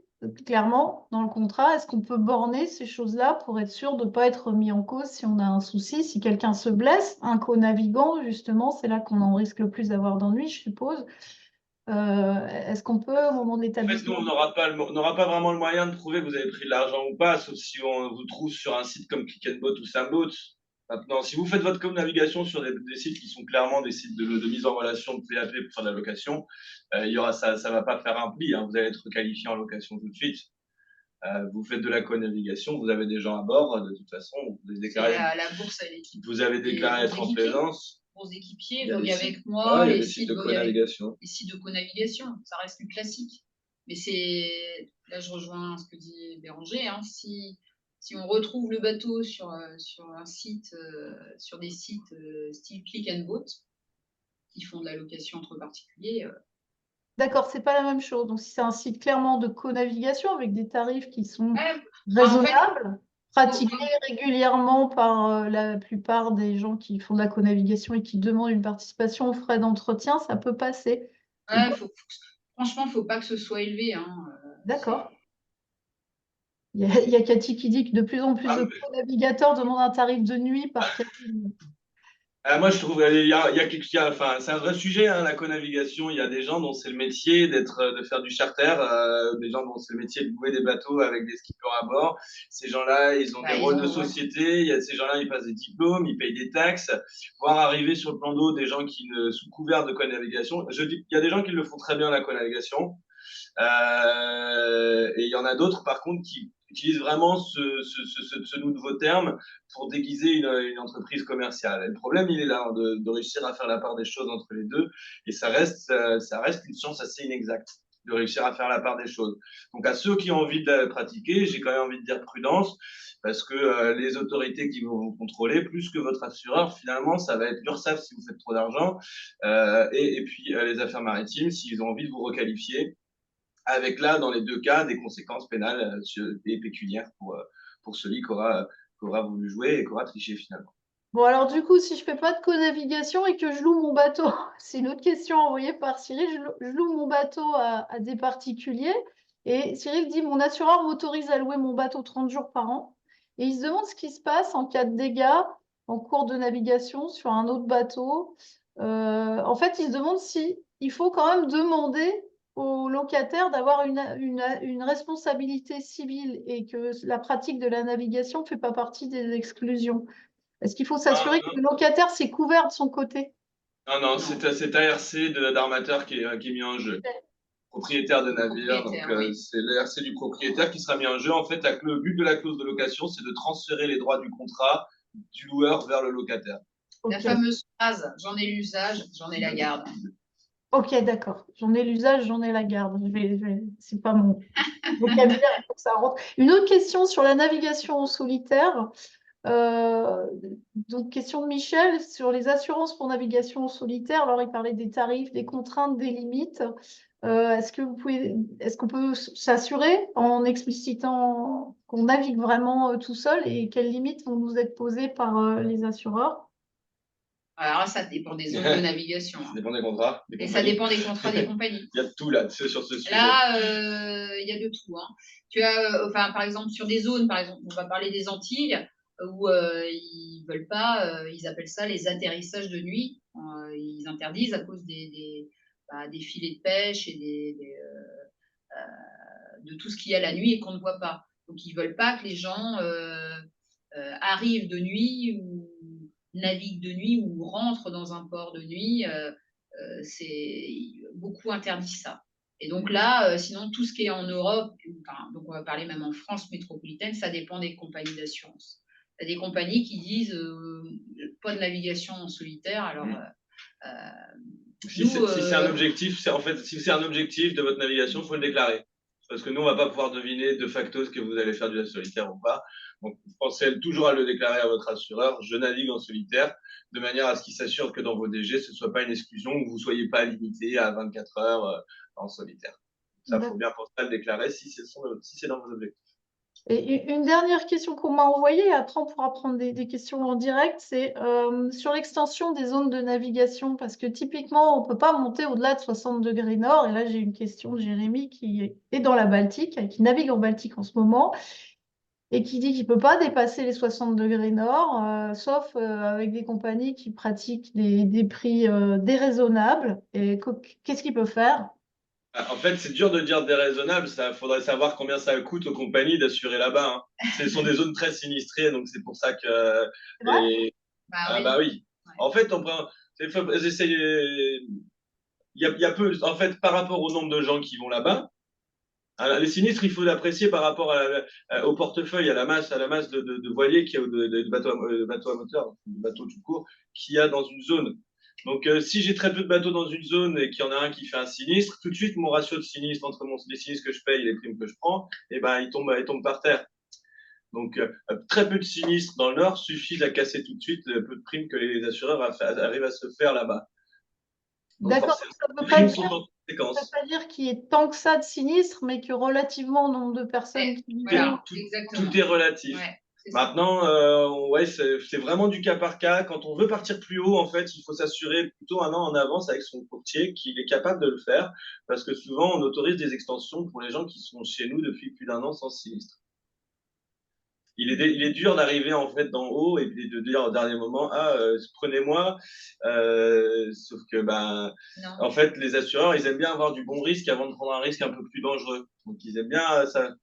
clairement dans le contrat? Est-ce qu'on peut borner ces choses-là pour être sûr de ne pas être mis en cause si on a un souci, si quelqu'un se blesse, un co-navigant, justement, c'est là qu'on en risque le plus d'avoir d'ennuis, je suppose. Est-ce qu'on peut, au moment de En fait, nous, l'établissement? on n'aura pas vraiment le moyen de prouver que vous avez pris de l'argent ou pas, sauf si on vous trouve sur un site comme Click and Boat ou Samboat. Maintenant, si vous faites votre navigation sur des sites qui sont clairement des sites de mise en relation de PAP pour faire de la location, il y aura ça va pas faire un pli, hein, vous allez être qualifié en location tout de suite. Vous faites de la co-navigation, vous avez des gens à bord, de toute façon, La bourse à l'équipe. vous avez déclaré être en plaisance. Bourse d'équipiers, Il y a voguer des avec sites- moi, il y a les des sites sites de voguer avec co-navigation. les sites de co-navigation, ça reste du classique. Mais c'est là, je rejoins ce que dit Béranger, hein, si on retrouve le bateau sur un site, sur des sites style Click and Boat, qui font de la location entre particuliers, D'accord, c'est pas la même chose. Donc, si c'est un site clairement de co-navigation avec des tarifs qui sont ouais, raisonnables, pratiqués faut- régulièrement par la plupart des gens qui font de la co-navigation et qui demandent une participation aux frais d'entretien, ça peut passer. ouais, franchement, faut pas que ce soit élevé, hein, D'accord. Il y a Cathy qui dit que de plus en plus Ah, de co-navigateurs demandent un tarif de nuit par cabine. moi, je trouve enfin, c'est un vrai sujet, hein, la co-navigation. Il y a des gens dont c'est le métier de faire du charter, des gens dont c'est le métier de louer des bateaux avec des skippers à bord. Ces gens-là, ils ont des rôles de société. Il y a ces gens-là, ils passent des diplômes, ils payent des taxes. Voir arriver sur le plan d'eau des gens qui sous couvert de co-navigation. Je dis, il y a des gens qui le font très bien, la co-navigation. Et il y en a d'autres, par contre, qui utilisent vraiment ce nouveau terme pour déguiser une entreprise commerciale. Et le problème, il est là, hein, de réussir à faire la part des choses entre les deux. Et ça reste une science assez inexacte de réussir à faire la part des choses. Donc, à ceux qui ont envie de la pratiquer, j'ai quand même envie de dire prudence, parce que les autorités qui vont vous contrôler, plus que votre assureur, finalement, ça va être l'URSSAF si vous faites trop d'argent, et puis les affaires maritimes s'ils ont envie de vous requalifier, avec là, dans les deux cas, des conséquences pénales et pécuniaires pour celui qui aura voulu jouer et qui aura triché finalement. Bon, alors du coup, si je fais pas de co-navigation et que je loue mon bateau, c'est une autre question envoyée par Cyril, je loue mon bateau à des particuliers et Cyril dit, mon assureur m'autorise à louer mon bateau 30 jours par an et il se demande ce qui se passe en cas de dégâts en cours de navigation sur un autre bateau. En fait, il se demande si il faut quand même demander au locataire d'avoir une responsabilité civile et que la pratique de la navigation ne fait pas partie des exclusions. Est-ce qu'il faut s'assurer que le locataire s'est couvert de son côté? Non, c'est ARC d'armateur qui est mis en jeu. Propriétaire de navire, donc oui. c'est l'ARC du propriétaire qui sera mis en jeu. En fait, le but de la clause de location, c'est de transférer les droits du contrat du loueur vers le locataire. La fameuse phrase, j'en ai l'usage, j'en ai la garde. Ok, d'accord. J'en ai l'usage, j'en ai la garde. C'est pas mon vocabulaire, il faut que ça rentre. Une autre question sur la navigation en solitaire. Donc, question de Michel sur les assurances pour navigation en solitaire. Alors, il parlait des tarifs, des contraintes, des limites. Est-ce qu'on peut s'assurer en explicitant qu'on navigue vraiment tout seul et quelles limites vont nous être posées par les assureurs? Alors, ça dépend des zones de navigation. Ça dépend des contrats. Et ça dépend des contrats des compagnies. Il y a de tout là, sur ce sujet. Là, il y a de tout, hein. Tu as, par exemple, sur des zones, par exemple, on va parler des Antilles, où ils veulent pas, ils appellent ça les atterrissages de nuit. Ils interdisent à cause des filets de pêche et de tout ce qu'il y a la nuit et qu'on ne voit pas. Donc, ils veulent pas que les gens arrivent de nuit ou naviguent de nuit ou rentrent dans un port de nuit. Beaucoup interdisent ça. Et donc là, sinon, tout ce qui est en Europe, donc on va parler même en France métropolitaine, ça dépend des compagnies d'assurance. Il y a des compagnies qui disent pas de navigation en solitaire. Alors, si c'est un objectif, si c'est un objectif de votre navigation, il faut le déclarer. Parce que nous, on va pas pouvoir deviner de facto ce que vous allez faire du solitaire ou pas. Donc, pensez toujours à le déclarer à votre assureur. Je navigue en solitaire, de manière à ce qu'il s'assure que dans vos DG, ce soit pas une exclusion, que vous soyez pas limité à 24 heures en solitaire. Ça, faut bien penser à le déclarer si c'est dans vos objectifs. Et une dernière question qu'on m'a envoyée, après on pourra prendre des questions en direct, c'est sur l'extension des zones de navigation, parce que typiquement, on ne peut pas monter au-delà de 60 degrés nord. Et là, j'ai une question de Jérémy qui est dans la Baltique, qui navigue en Baltique en ce moment, et qui dit qu'il ne peut pas dépasser les 60 degrés nord, sauf avec des compagnies qui pratiquent des prix déraisonnables. Et qu'est-ce qu'il peut faire? En fait, c'est dur de dire déraisonnable. Ça, faudrait savoir combien ça coûte aux compagnies d'assurer là-bas. Hein. Ce sont des zones très sinistrées, donc c'est pour ça que. C'est vrai? Bah oui. Ouais. En fait, il y a peu. En fait, par rapport au nombre de gens qui vont là-bas, les sinistres, il faut l'apprécier par rapport au portefeuille, à la masse de voiliers qu'il y a, de bateaux à moteur, de bateaux tout court, qu'il y a dans une zone. Donc, si j'ai très peu de bateaux dans une zone et qu'il y en a un qui fait un sinistre, tout de suite, mon ratio de sinistre entre les sinistres que je paye et les primes que je prends, eh ben, il tombe par terre. Donc, très peu de sinistres dans le Nord suffisent à casser tout de suite le peu de primes que les assureurs arrivent à se faire là-bas. D'accord, ça ne veut pas dire qu'il y ait tant que ça de sinistres, mais que relativement au nombre de personnes qui voilà, tout est relatif. Ouais, maintenant, ouais, c'est vraiment du cas par cas. Quand on veut partir plus haut, en fait, il faut s'assurer plutôt un an en avance avec son courtier qu'il est capable de le faire, parce que souvent, on autorise des extensions pour les gens qui sont chez nous depuis plus d'un an sans sinistre. Il est dur d'arriver en fait d'en haut et de dire au dernier moment prenez-moi, sauf que en fait les assureurs ils aiment bien avoir du bon risque avant de prendre un risque un peu plus dangereux, donc ils aiment bien ça.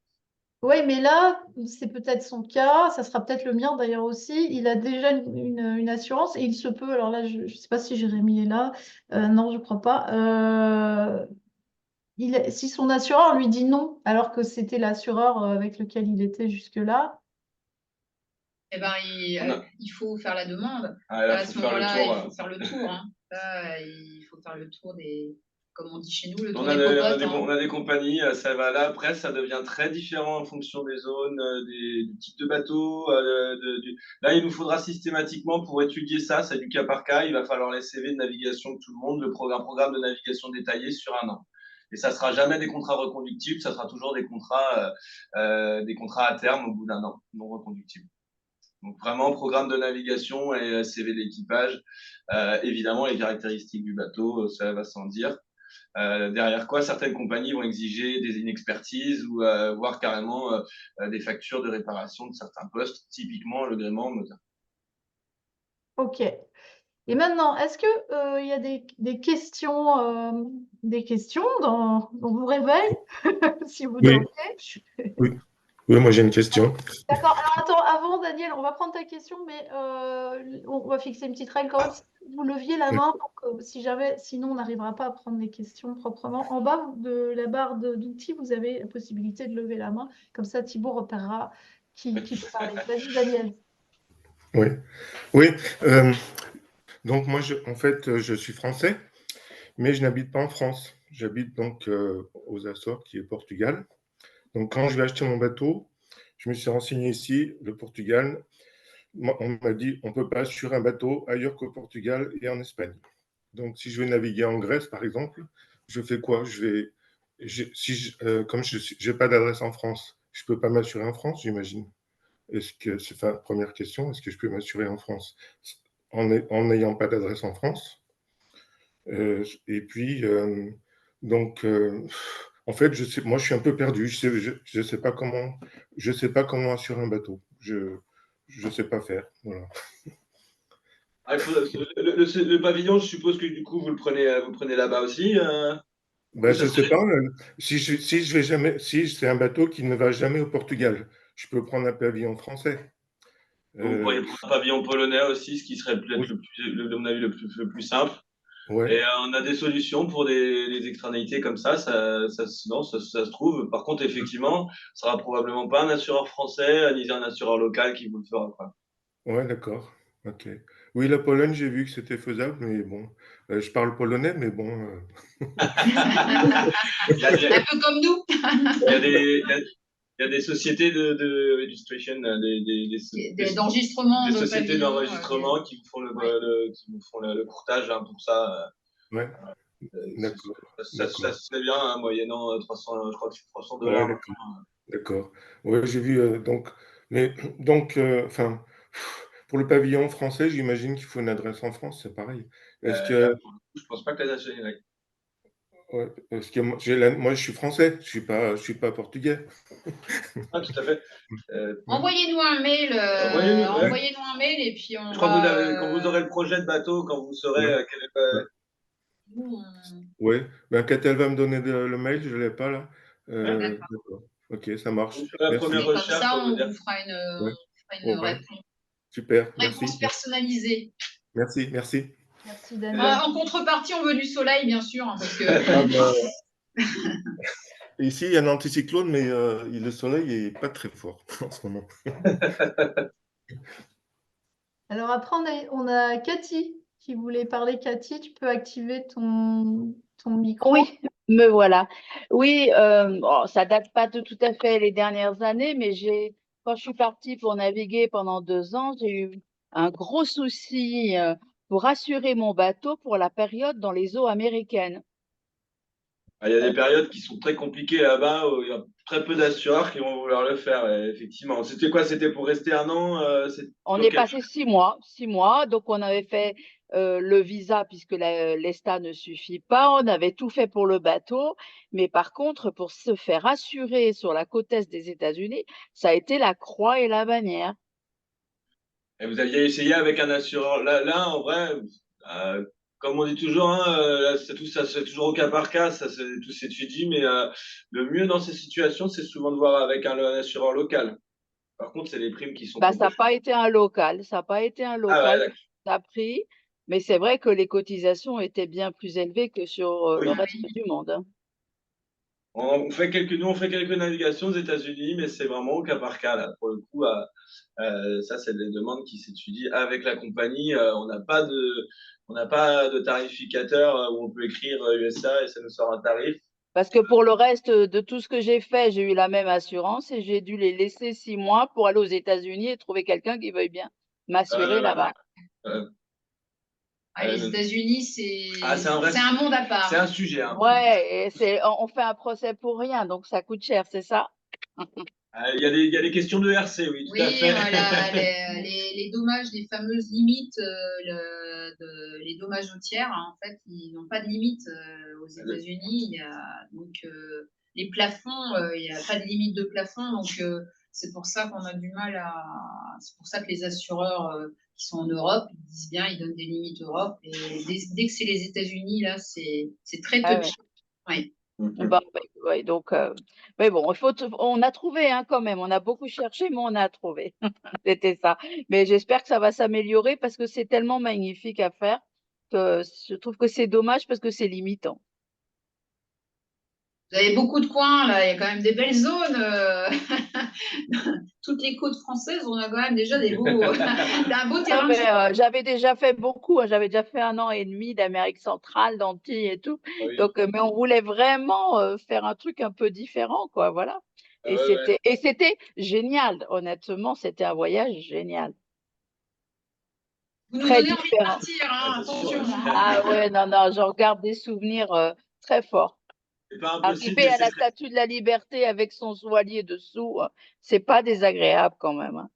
Oui, mais là, c'est peut-être son cas, ça sera peut-être le mien d'ailleurs aussi. Il a déjà une assurance et il se peut, alors là, je ne sais pas si Jérémy est là, non, je ne crois pas. Si son assureur lui dit non, alors que c'était l'assureur avec lequel il était jusque-là, eh ben, il faut faire la demande. À ce moment-là, il faut faire le tour. Hein. Il faut faire le tour des, comme on dit chez nous, le tour des popotes. On a des compagnies, ça va là. Après, ça devient très différent en fonction des zones, du type de bateau. Là, il nous faudra systématiquement, pour étudier ça, c'est du cas par cas, il va falloir les CV de navigation de tout le monde, un programme de navigation détaillé sur un an. Et ça sera jamais des contrats reconductibles, ça sera toujours des contrats à terme au bout d'un an, non reconductibles. Donc vraiment, programme de navigation et CV d'équipage. Évidemment, les caractéristiques du bateau, ça va sans dire. Derrière quoi, certaines compagnies vont exiger une expertise ou voire carrément des factures de réparation de certains postes, typiquement le gréement moteur. ok. Et maintenant, est-ce qu'il y a des questions dans vos réveils, si vous dormez? Oui. Oui, moi j'ai une question. D'accord. Alors attends, avant Daniel, on va prendre ta question, mais on va fixer une petite règle quand même. Si vous leviez la main, sinon on n'arrivera pas à prendre les questions proprement. En bas de la barre d'outils, vous avez la possibilité de lever la main. Comme ça, Thibaut repérera qui peut parler. Vas-y, Daniel. Oui. Oui. Donc moi, en fait, je suis français, mais je n'habite pas en France. J'habite donc aux Açores, qui est Portugal. Donc quand je vais acheter mon bateau, je me suis renseigné ici, le Portugal. On m'a dit on ne peut pas assurer un bateau ailleurs qu'au Portugal et en Espagne. Donc si je vais naviguer en Grèce, par exemple, je fais quoi? Comme je n'ai pas d'adresse en France, je ne peux pas m'assurer en France, j'imagine. C'est la première question, est-ce que je peux m'assurer en France en n'ayant pas d'adresse en France? Et puis, en fait, moi, je suis un peu perdu. Je sais pas comment assurer un bateau. Je sais pas faire. Voilà. Le pavillon, je suppose que du coup, vous le prenez là-bas aussi. Ben, je sais pas. Si c'est un bateau qui ne va jamais au Portugal, je peux prendre un pavillon français. Vous pourriez prendre un pavillon polonais aussi, ce qui serait peut-être Oui. le plus simple. Ouais. Et on a des solutions pour des externalités comme ça se trouve. Par contre, effectivement, ce sera probablement pas un assureur français, ni un assureur local qui vous le fera, quoi. Ouais, d'accord. Ok. Oui, la Pologne, j'ai vu que c'était faisable, mais bon, je parle polonais, mais bon. Il y a des, Un peu comme nous. il y a des, il y a des sociétés de registration, D'enregistrement des de sociétés pavillons. d'enregistrement qui vous font qui vous font le courtage hein, pour ça. Ouais, Euh, d'accord, ça d'accord. se fait bien, hein, moyennant 300, je crois que c'est 300 Ouais, dollars. d'accord, d'accord. Ouais, j'ai vu, mais donc, enfin, pour le pavillon français, j'imagine qu'il faut une adresse en France, c'est pareil. Est-ce Là, que, pour le coup, je pense pas que la nationalité. ouais, parce que moi, je suis français, je suis pas portugais. Ah, tout à fait. Ouais, Envoyez-nous un mail, Envoyez-nous, ouais. envoyez-nous un mail et puis on Je crois que va. quand vous aurez le projet de bateau, quand vous saurez ouais, quel est ouais. Nous, Ouais. Ben, quand elle va me donner le mail, je l'ai pas là. ouais. d'accord. D'accord. Ok, ça Vous marche. ferez la Merci. première Et comme recherche ça, pour vous on dire. vous fera Ouais, une ouais, super. réponse Merci. personnalisée. Merci, merci. Merci Daniel. En contrepartie, on veut du soleil, bien sûr, hein, parce que Ah, ben, ici, il y a un anticyclone, mais le soleil est pas très fort en ce moment. Alors après, on a Cathy qui voulait parler. Cathy, tu peux activer ton micro. Oui, me voilà. Oui, bon, ça date pas de tout à fait les dernières années, mais quand je suis partie pour naviguer pendant 2 ans, j'ai eu un gros souci pour assurer mon bateau pour la période dans les eaux américaines. Ah, il y a des périodes qui sont très compliquées là-bas, où il y a très peu d'assureurs qui vont vouloir le faire, effectivement. C'était quoi? C'était pour rester un an? On Sur est quel... passé 6 mois, donc on avait fait le visa puisque l'ESTA ne suffit pas, on avait tout fait pour le bateau, mais par contre, pour se faire assurer sur la côte est des États-Unis, ça a été la croix et la bannière. Et vous aviez essayé avec un assureur. Là en vrai, euh, comme on dit toujours, hein, là, c'est toujours au cas par cas, tout s'étudie, mais le mieux dans ces situations, c'est souvent de voir avec un assureur local. Par contre, c'est les primes qui sont Bah, trop ça n'a peu. pas été un local, ça n'a pas été un Ah ouais, local d'accord. qui a pris, mais c'est vrai que les cotisations étaient bien plus élevées que sur Oui. le reste du monde, hein. Nous, on fait quelques navigations aux États-Unis, mais c'est vraiment au cas par cas, là. Pour le coup, ça, c'est des demandes qui s'étudient avec la compagnie. On n'a pas de tarificateur où on peut écrire USA et ça nous sort un tarif. Parce que pour le reste de tout ce que j'ai fait, j'ai eu la même assurance et j'ai dû les laisser 6 mois pour aller aux États-Unis et trouver quelqu'un qui veuille bien m'assurer Ouais. là-bas. les Euh, États-Unis, c'est un vrai, c'est un monde à part. c'est un sujet. Hein. Ouais, et on fait un procès pour rien, donc ça coûte cher, c'est ça? Il y a des questions de RC, oui, tout à Oui, fait. voilà, les dommages, les fameuses limites, les dommages aux tiers, hein, en fait, ils n'ont pas de limite aux États-Unis. Donc les plafonds, il n'y a pas de limite de plafond, donc c'est pour ça qu'on a du mal à. C'est pour ça que les assureurs qui sont en Europe, ils disent bien, ils donnent des limites Europe, et dès que c'est les États-Unis, là, c'est très Ah ouais. touchy. Ouais. Bah, ouais, donc, mais bon, on a trouvé hein, quand même. On a beaucoup cherché, mais on a trouvé. C'était ça. Mais j'espère que ça va s'améliorer parce que c'est tellement magnifique à faire que je trouve que c'est dommage parce que c'est limitant. Vous avez beaucoup de coins, là, il y a quand même des belles zones. Toutes les côtes françaises, on a quand même déjà d'un beau Non, terrain de mais jeu. j'avais déjà fait beaucoup, hein. J'avais déjà fait 1 an et demi d'Amérique centrale, d'Antilles et tout. Ah oui. Donc, mais on voulait vraiment faire un truc un peu différent, quoi. Voilà. Ah Et ouais. c'était génial. Honnêtement, c'était un voyage génial. Vous nous Très donnez envie de différent. partir, hein, Ah, c'est sûr. attention. Hein. Ah ouais, non, non, j'en garde des souvenirs très forts. C'est pas impossible, Arriver mais à c'est la très. Statue de la Liberté avec son voilier dessous, c'est pas désagréable quand même, hein.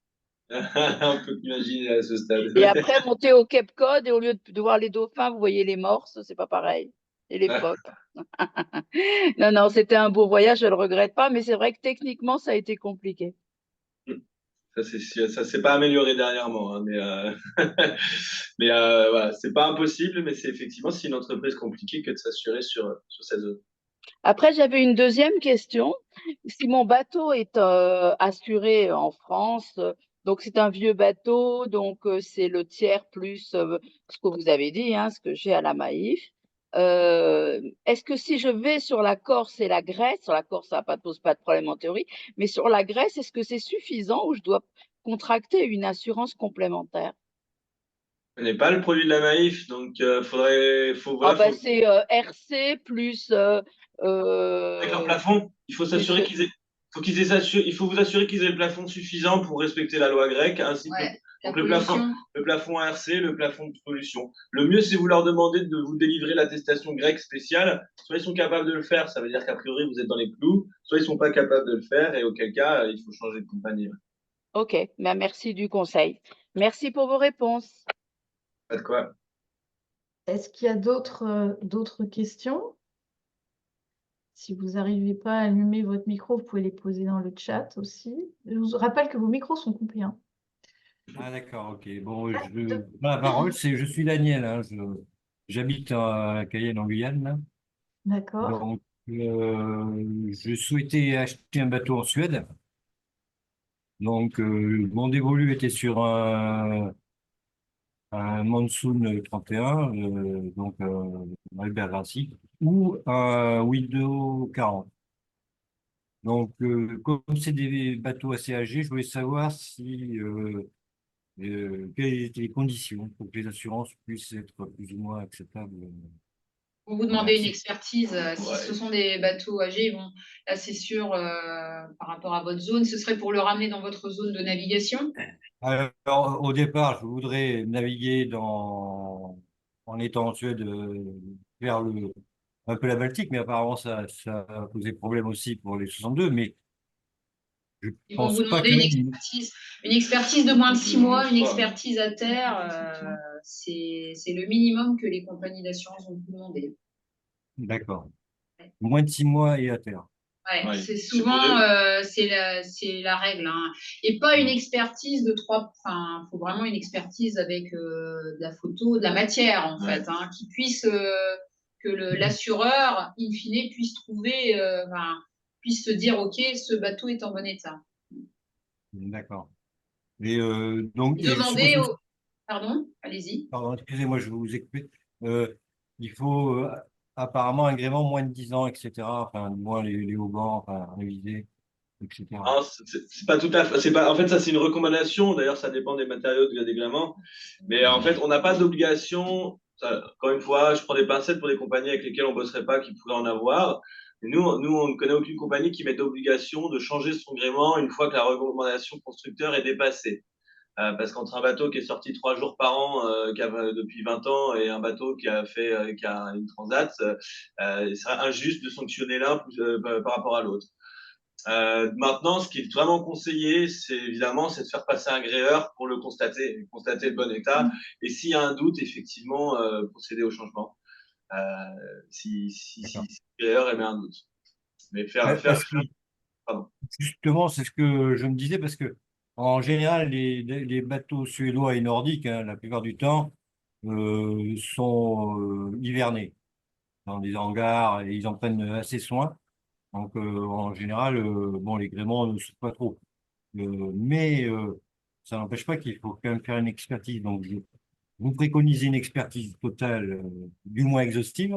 On peut imaginer à ce stade. Et après, monter au Cape Cod et au lieu de voir les dauphins, vous voyez les morses, c'est pas pareil. Et les phoques. Non, non, c'était un beau voyage, je le regrette pas, mais c'est vrai que techniquement, ça a été compliqué. Ça, c'est sûr. Ça s'est pas amélioré dernièrement, hein, mais voilà, c'est pas impossible, mais c'est une entreprise compliquée que de s'assurer sur cette zone. Après, j'avais une deuxième question. Si mon bateau est assuré en France, donc c'est un vieux bateau, donc c'est le tiers plus ce que vous avez dit, hein, ce que j'ai à la Maïf. Est-ce que si je vais sur la Corse et la Grèce, sur la Corse, ça ne pose pas de problème en théorie, mais sur la Grèce, est-ce que c'est suffisant ou je dois contracter une assurance complémentaire? Je connais pas le produit de la Maïf, donc Ah voilà, bah c'est RC plus avec leur euh, plafond, il faut plus s'assurer il faut vous assurer qu'ils aient le plafond suffisant pour respecter la loi grecque, ainsi que Ouais, la donc pollution. le plafond RC, le plafond de pollution. Le mieux, c'est vous leur demander de vous délivrer l'attestation grecque spéciale. Soit ils sont capables de le faire, ça veut dire qu'a priori vous êtes dans les clous, soit ils sont pas capables de le faire, et auquel cas, il faut changer de compagnie. OK, bah merci du conseil. Merci pour vos réponses. Pas de quoi. Est-ce qu'il y a d'autres questions? Si vous n'arrivez pas à allumer votre micro, vous pouvez les poser dans le chat aussi. Je vous rappelle que vos micros sont coupés, hein. Ah d'accord, ok. Bon, Ah, je prends la parole, je suis Daniel, hein, j'habite à Cayenne en Guyane, là. D'accord. Donc, je souhaitais acheter un bateau en Suède. Donc, mon dévolu était sur un Monsoon 31, donc Albert Racing, ou un Widow 40. Donc, comme c'est des bateaux assez âgés, je voulais savoir si quelles étaient les conditions pour que les assurances puissent être plus ou moins acceptables. Vous vous Voilà. demandez une expertise. Si Ouais. ce sont des bateaux âgés, bon, là, c'est sûr, par rapport à votre zone, ce serait pour le ramener dans votre zone de navigation. Alors, au départ, je voudrais naviguer en étant en Suède vers un peu la Baltique, mais apparemment, ça a posé problème aussi pour les 62, mais je Ils vont pense vous pas demander quand même. une expertise de moins de 6 mois, une expertise à terre. C'est le minimum que les compagnies d'assurance vont vous demander. D'accord. Moins de 6 mois et à terre. Ouais, Ouais. c'est C'est pour souvent des- c'est la règle, hein. Et pas une expertise de trois. Enfin, il faut vraiment une expertise avec de la photo, de la matière en Ouais. fait, hein, qui puisse que l'assureur, in fine, puisse trouver, puisse se dire ok, ce bateau est en bon état. D'accord. Et donc, et Demander au. Pardon, allez-y. pardon, excusez-moi, je vous ai coupé. Euh, il faut apparemment un agrément moins de 10 ans, etc. Enfin, moins les haubans, enfin, réviser, etc. Non, c'est pas tout à fait. C'est pas. En fait, ça c'est une recommandation. D'ailleurs, ça dépend des matériaux de dégrément. Mais en fait, on n'a pas d'obligation. Encore une fois, je prends des pincettes pour des compagnies avec lesquelles on bosserait pas, qui pourraient en avoir. Et nous, on ne connaît aucune compagnie qui met d'obligation de changer son gréement une fois que la recommandation constructeur est dépassée. Parce qu'entre un bateau qui est sorti 3 jours par an depuis 20 ans et un bateau qui a une transat, il serait injuste de sanctionner l'un par rapport à l'autre. Maintenant, ce qui est vraiment conseillé, c'est évidemment, c'est de faire passer un gréeur pour constater le bon état. Et s'il y a un doute, effectivement, procéder au changement. Euh, si D'accord. le gréeur émet un doute. Mais Parce que pardon. justement, c'est ce que je me disais, parce que en général, les bateaux suédois et nordiques, hein, la plupart du temps, sont hivernés dans des hangars et ils en prennent assez soin. Donc, en général, bon, les gréements ne souffrent pas trop. Mais ça n'empêche pas qu'il faut quand même faire une expertise. Donc, vous préconisez une expertise totale, du moins exhaustive,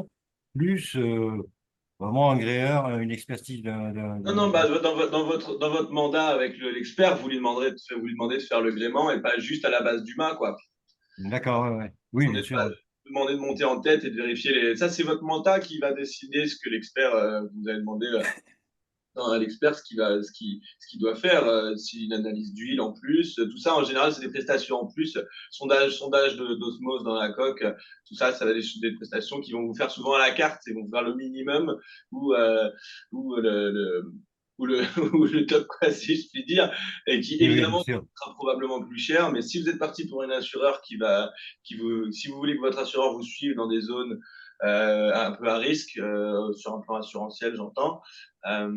plus vraiment un gréeur, une expertise Non, non, bah, dans votre mandat avec l'expert, vous lui demandez de faire le gréement et pas juste à la base du mât, quoi. D'accord, ouais, ouais. Oui, bien Demandez sûr. demander de monter en tête et de vérifier les. Ça, c'est votre mandat qui va décider ce que l'expert vous a demandé à l'expert ce qu'il doit faire, si une analyse d'huile en plus, tout ça en général c'est des prestations en plus, sondage d'osmose dans la coque, tout ça, ça va être des prestations qui vont vous faire souvent à la carte et vont vous faire le minimum ou ou le ou le, ou le top, quoi, si je puis dire, et qui Oui, oui, bien évidemment sûr. sera probablement plus cher. Mais si vous êtes parti pour un assureur si vous voulez que votre assureur vous suive dans des zones un peu à risque, sur un plan assurantiel, j'entends, euh,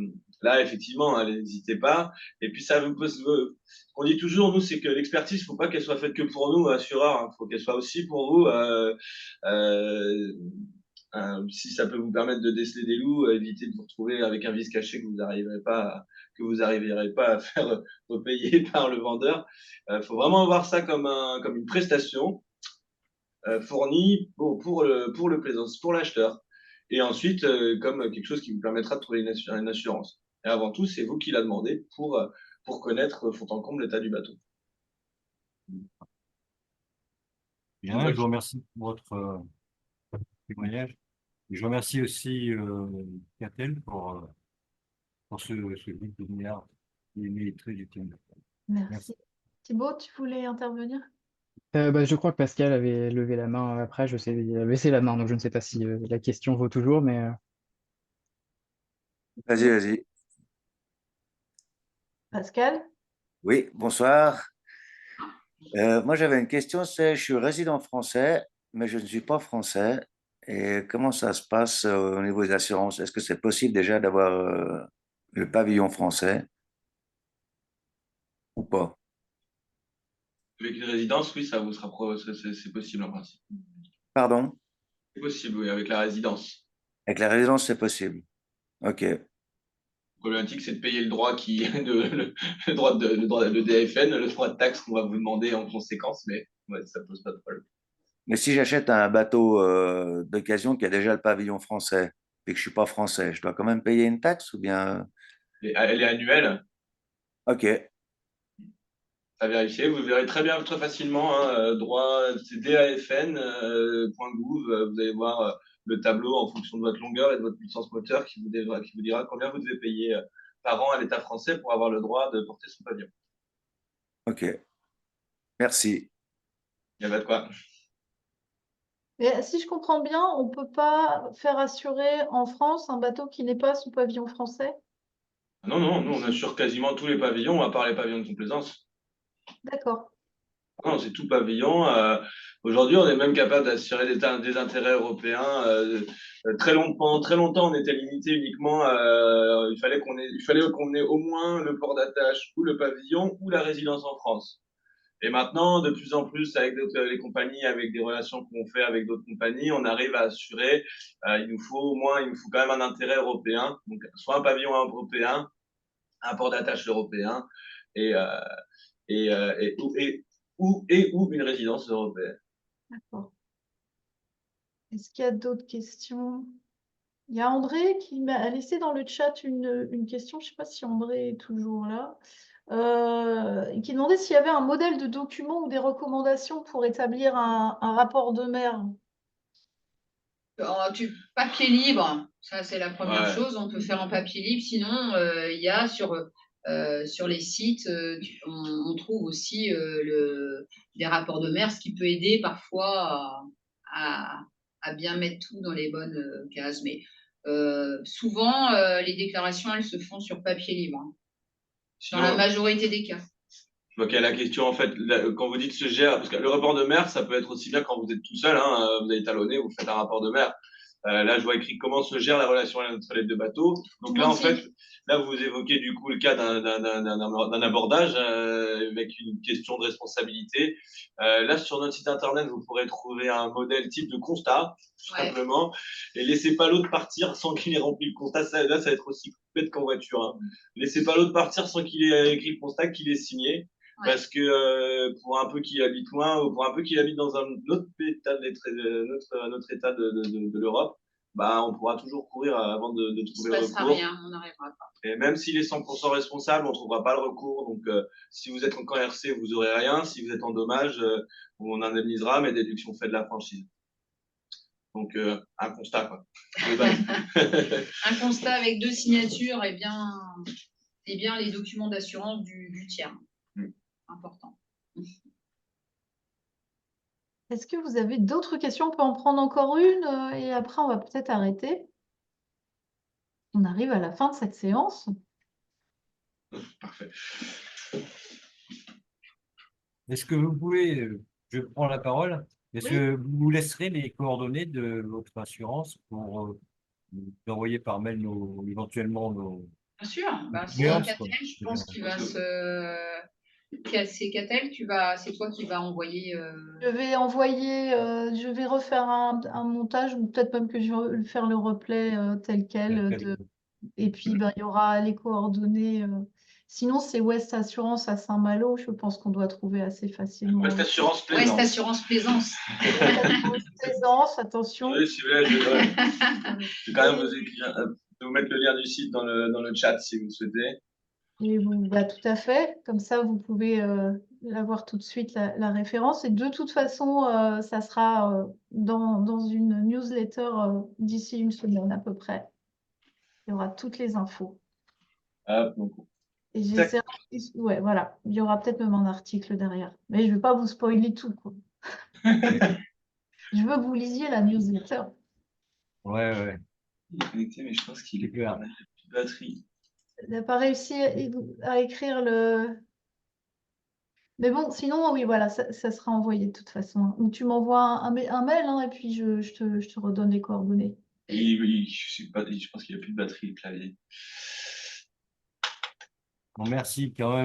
là, effectivement, n'hésitez pas. Et puis, ça vous pose. Ce qu'on dit toujours, nous, c'est que l'expertise, il ne faut pas qu'elle soit faite que pour nous, assureurs. Il faut qu'elle soit aussi pour vous. Euh, si ça peut vous permettre de déceler des loups, éviter de vous retrouver avec un vice caché que vous arriverez pas à faire repayer par le vendeur. Il faut vraiment voir ça comme une prestation fournie pour le plaisance, pour l'acheteur. Et ensuite, comme quelque chose qui vous permettra de trouver une assurance. Et avant tout, c'est vous qui l'a demandé pour connaître fond en comble l'état du bateau. Bien, je vous remercie pour votre témoignage. Et je remercie aussi Catel pour ce guide de milliards qui est très utile. Merci. Thibaut, tu voulais intervenir? Je crois que Pascal avait levé la main après, je sais, il a baissé la main, donc je ne sais pas si la question vaut toujours, mais Vas-y, vas-y. Pascal? Oui, bonsoir. Moi, j'avais une question, c'est, je suis résident français, mais je ne suis pas français. Et comment ça se passe au niveau des assurances? Est-ce que c'est possible déjà d'avoir le pavillon français ou pas? Avec une résidence, oui, ça vous sera c'est possible en principe. Pardon? C'est possible, oui, avec la résidence. Avec la résidence, c'est possible. Ok, La problématique, c'est de payer le droit le droit le DFN, le droit de taxe qu'on va vous demander en conséquence, mais ouais, ça pose pas de problème. mais si j'achète un bateau d'occasion qui a déjà le pavillon français et que je suis pas français, je dois quand même payer une taxe ou bien? Elle est annuelle, Ok, à vérifier. Vous verrez très bien, très facilement, hein, droit, c'est DAFN.gouv. Vous allez voir le tableau en fonction de votre longueur et de votre puissance moteur qui vous dira combien vous devez payer par an à l'État français pour avoir le droit de porter son pavillon. ok. Merci. Il n'y a pas de quoi. Mais si je comprends bien, on ne peut pas faire assurer en France un bateau qui n'est pas sous pavillon français? Non, non, nous on assure quasiment tous les pavillons, à part les pavillons de complaisance. D'accord. Non, c'est tout pavillon. Aujourd'hui, on est même capable d'assurer des intérêts européens. Pendant très longtemps, on était limité uniquement. Il fallait qu'on ait au moins le port d'attache ou le pavillon ou la résidence en France. Et maintenant, de plus en plus, avec les compagnies, avec des relations qu'on fait avec d'autres compagnies, on arrive à assurer. Il nous faut quand même un intérêt européen. Donc, soit un pavillon européen, un port d'attache européen et, euh, ou une résidence européenne. D'accord. Est-ce qu'il y a d'autres questions? Il y a André qui m'a laissé dans le chat une question. Je ne sais pas si André est toujours là. Qui demandait s'il y avait un modèle de document ou des recommandations pour établir un rapport de mer. Papier libre, ça c'est la première Ouais. chose, on peut faire en papier libre. Sinon, il y a sur les sites, on trouve aussi des rapports de mer, ce qui peut aider parfois à bien mettre tout dans les bonnes cases. Mais souvent, les déclarations, elles se font sur papier libre, hein, dans la majorité des cas. Je vois qu'il y a la question, en fait, quand vous dites se gère, parce que le rapport de mer, ça peut être aussi bien quand vous êtes tout seul, hein, vous avez talonné, vous faites un rapport de mer. Là, je vois écrit comment se gère la relation entre les deux bateaux. Donc là, en fait, là, vous évoquez du coup le cas d'un abordage avec une question de responsabilité. Là, sur notre site internet, vous pourrez trouver un modèle type de constat, tout simplement. Et laissez pas l'autre partir sans qu'il ait rempli le constat. Là, ça va être aussi bête qu'en voiture. Hein. Laissez pas l'autre partir sans qu'il ait écrit le constat, qu'il ait signé. Parce que pour un peu qu'il habite loin ou pour un peu qu'il habite dans un autre état notre état de l'Europe, bah, on pourra toujours courir avant de trouver le recours. Rien, on n'arrivera pas. Et même s'il est 100% responsable, on ne trouvera pas le recours. Donc, si vous êtes en RC, vous n'aurez rien. Si vous êtes en dommage, on indemnisera, mais déduction fait de la franchise. Donc, un constat, quoi. Un constat avec 2 signatures et bien les documents d'assurance du tiers. Important. Est-ce que vous avez d'autres questions? On peut en prendre encore une et après on va peut-être arrêter. On arrive à la fin de cette séance. Parfait. Est-ce que vous pouvez, je prends la parole, est-ce que vous laisserez les coordonnées de votre assurance pour envoyer par mail éventuellement nos... Bien sûr, c'est Catel, je pense qu'il va c'est Catel, c'est toi qui vas envoyer. Je vais envoyer, je vais refaire un montage ou peut-être même que je vais faire le replay tel quel. Et puis, il y aura les coordonnées. Sinon, c'est West Assurance à Saint-Malo. Je pense qu'on doit trouver assez facilement. West Assurance Plaisance. West Assurance Plaisance. Plaisance, attention. Oui, si vous voulez, je vais quand même vous mettre le lien du site dans le chat si vous souhaitez. Et bah, tout à fait. Comme ça, vous pouvez avoir tout de suite la référence. Et de toute façon, ça sera dans une newsletter d'ici une semaine à peu près. Il y aura toutes les infos. Ah, donc, Et j'essaierai. Ouais, voilà. Il y aura peut-être même un article derrière. Mais je ne vais pas vous spoiler tout, quoi. Je veux que vous lisiez la newsletter. Ouais. il est connecté, mais je pense qu'il C'est est clair. plus de batterie. Il n'a pas réussi à écrire le. Mais bon, sinon, oui, voilà, ça sera envoyé de toute façon. Ou tu m'envoies un mail, hein, et puis je te redonne les coordonnées. Je pense qu'il n'y a plus de batterie, le clavier. Bon, merci quand même.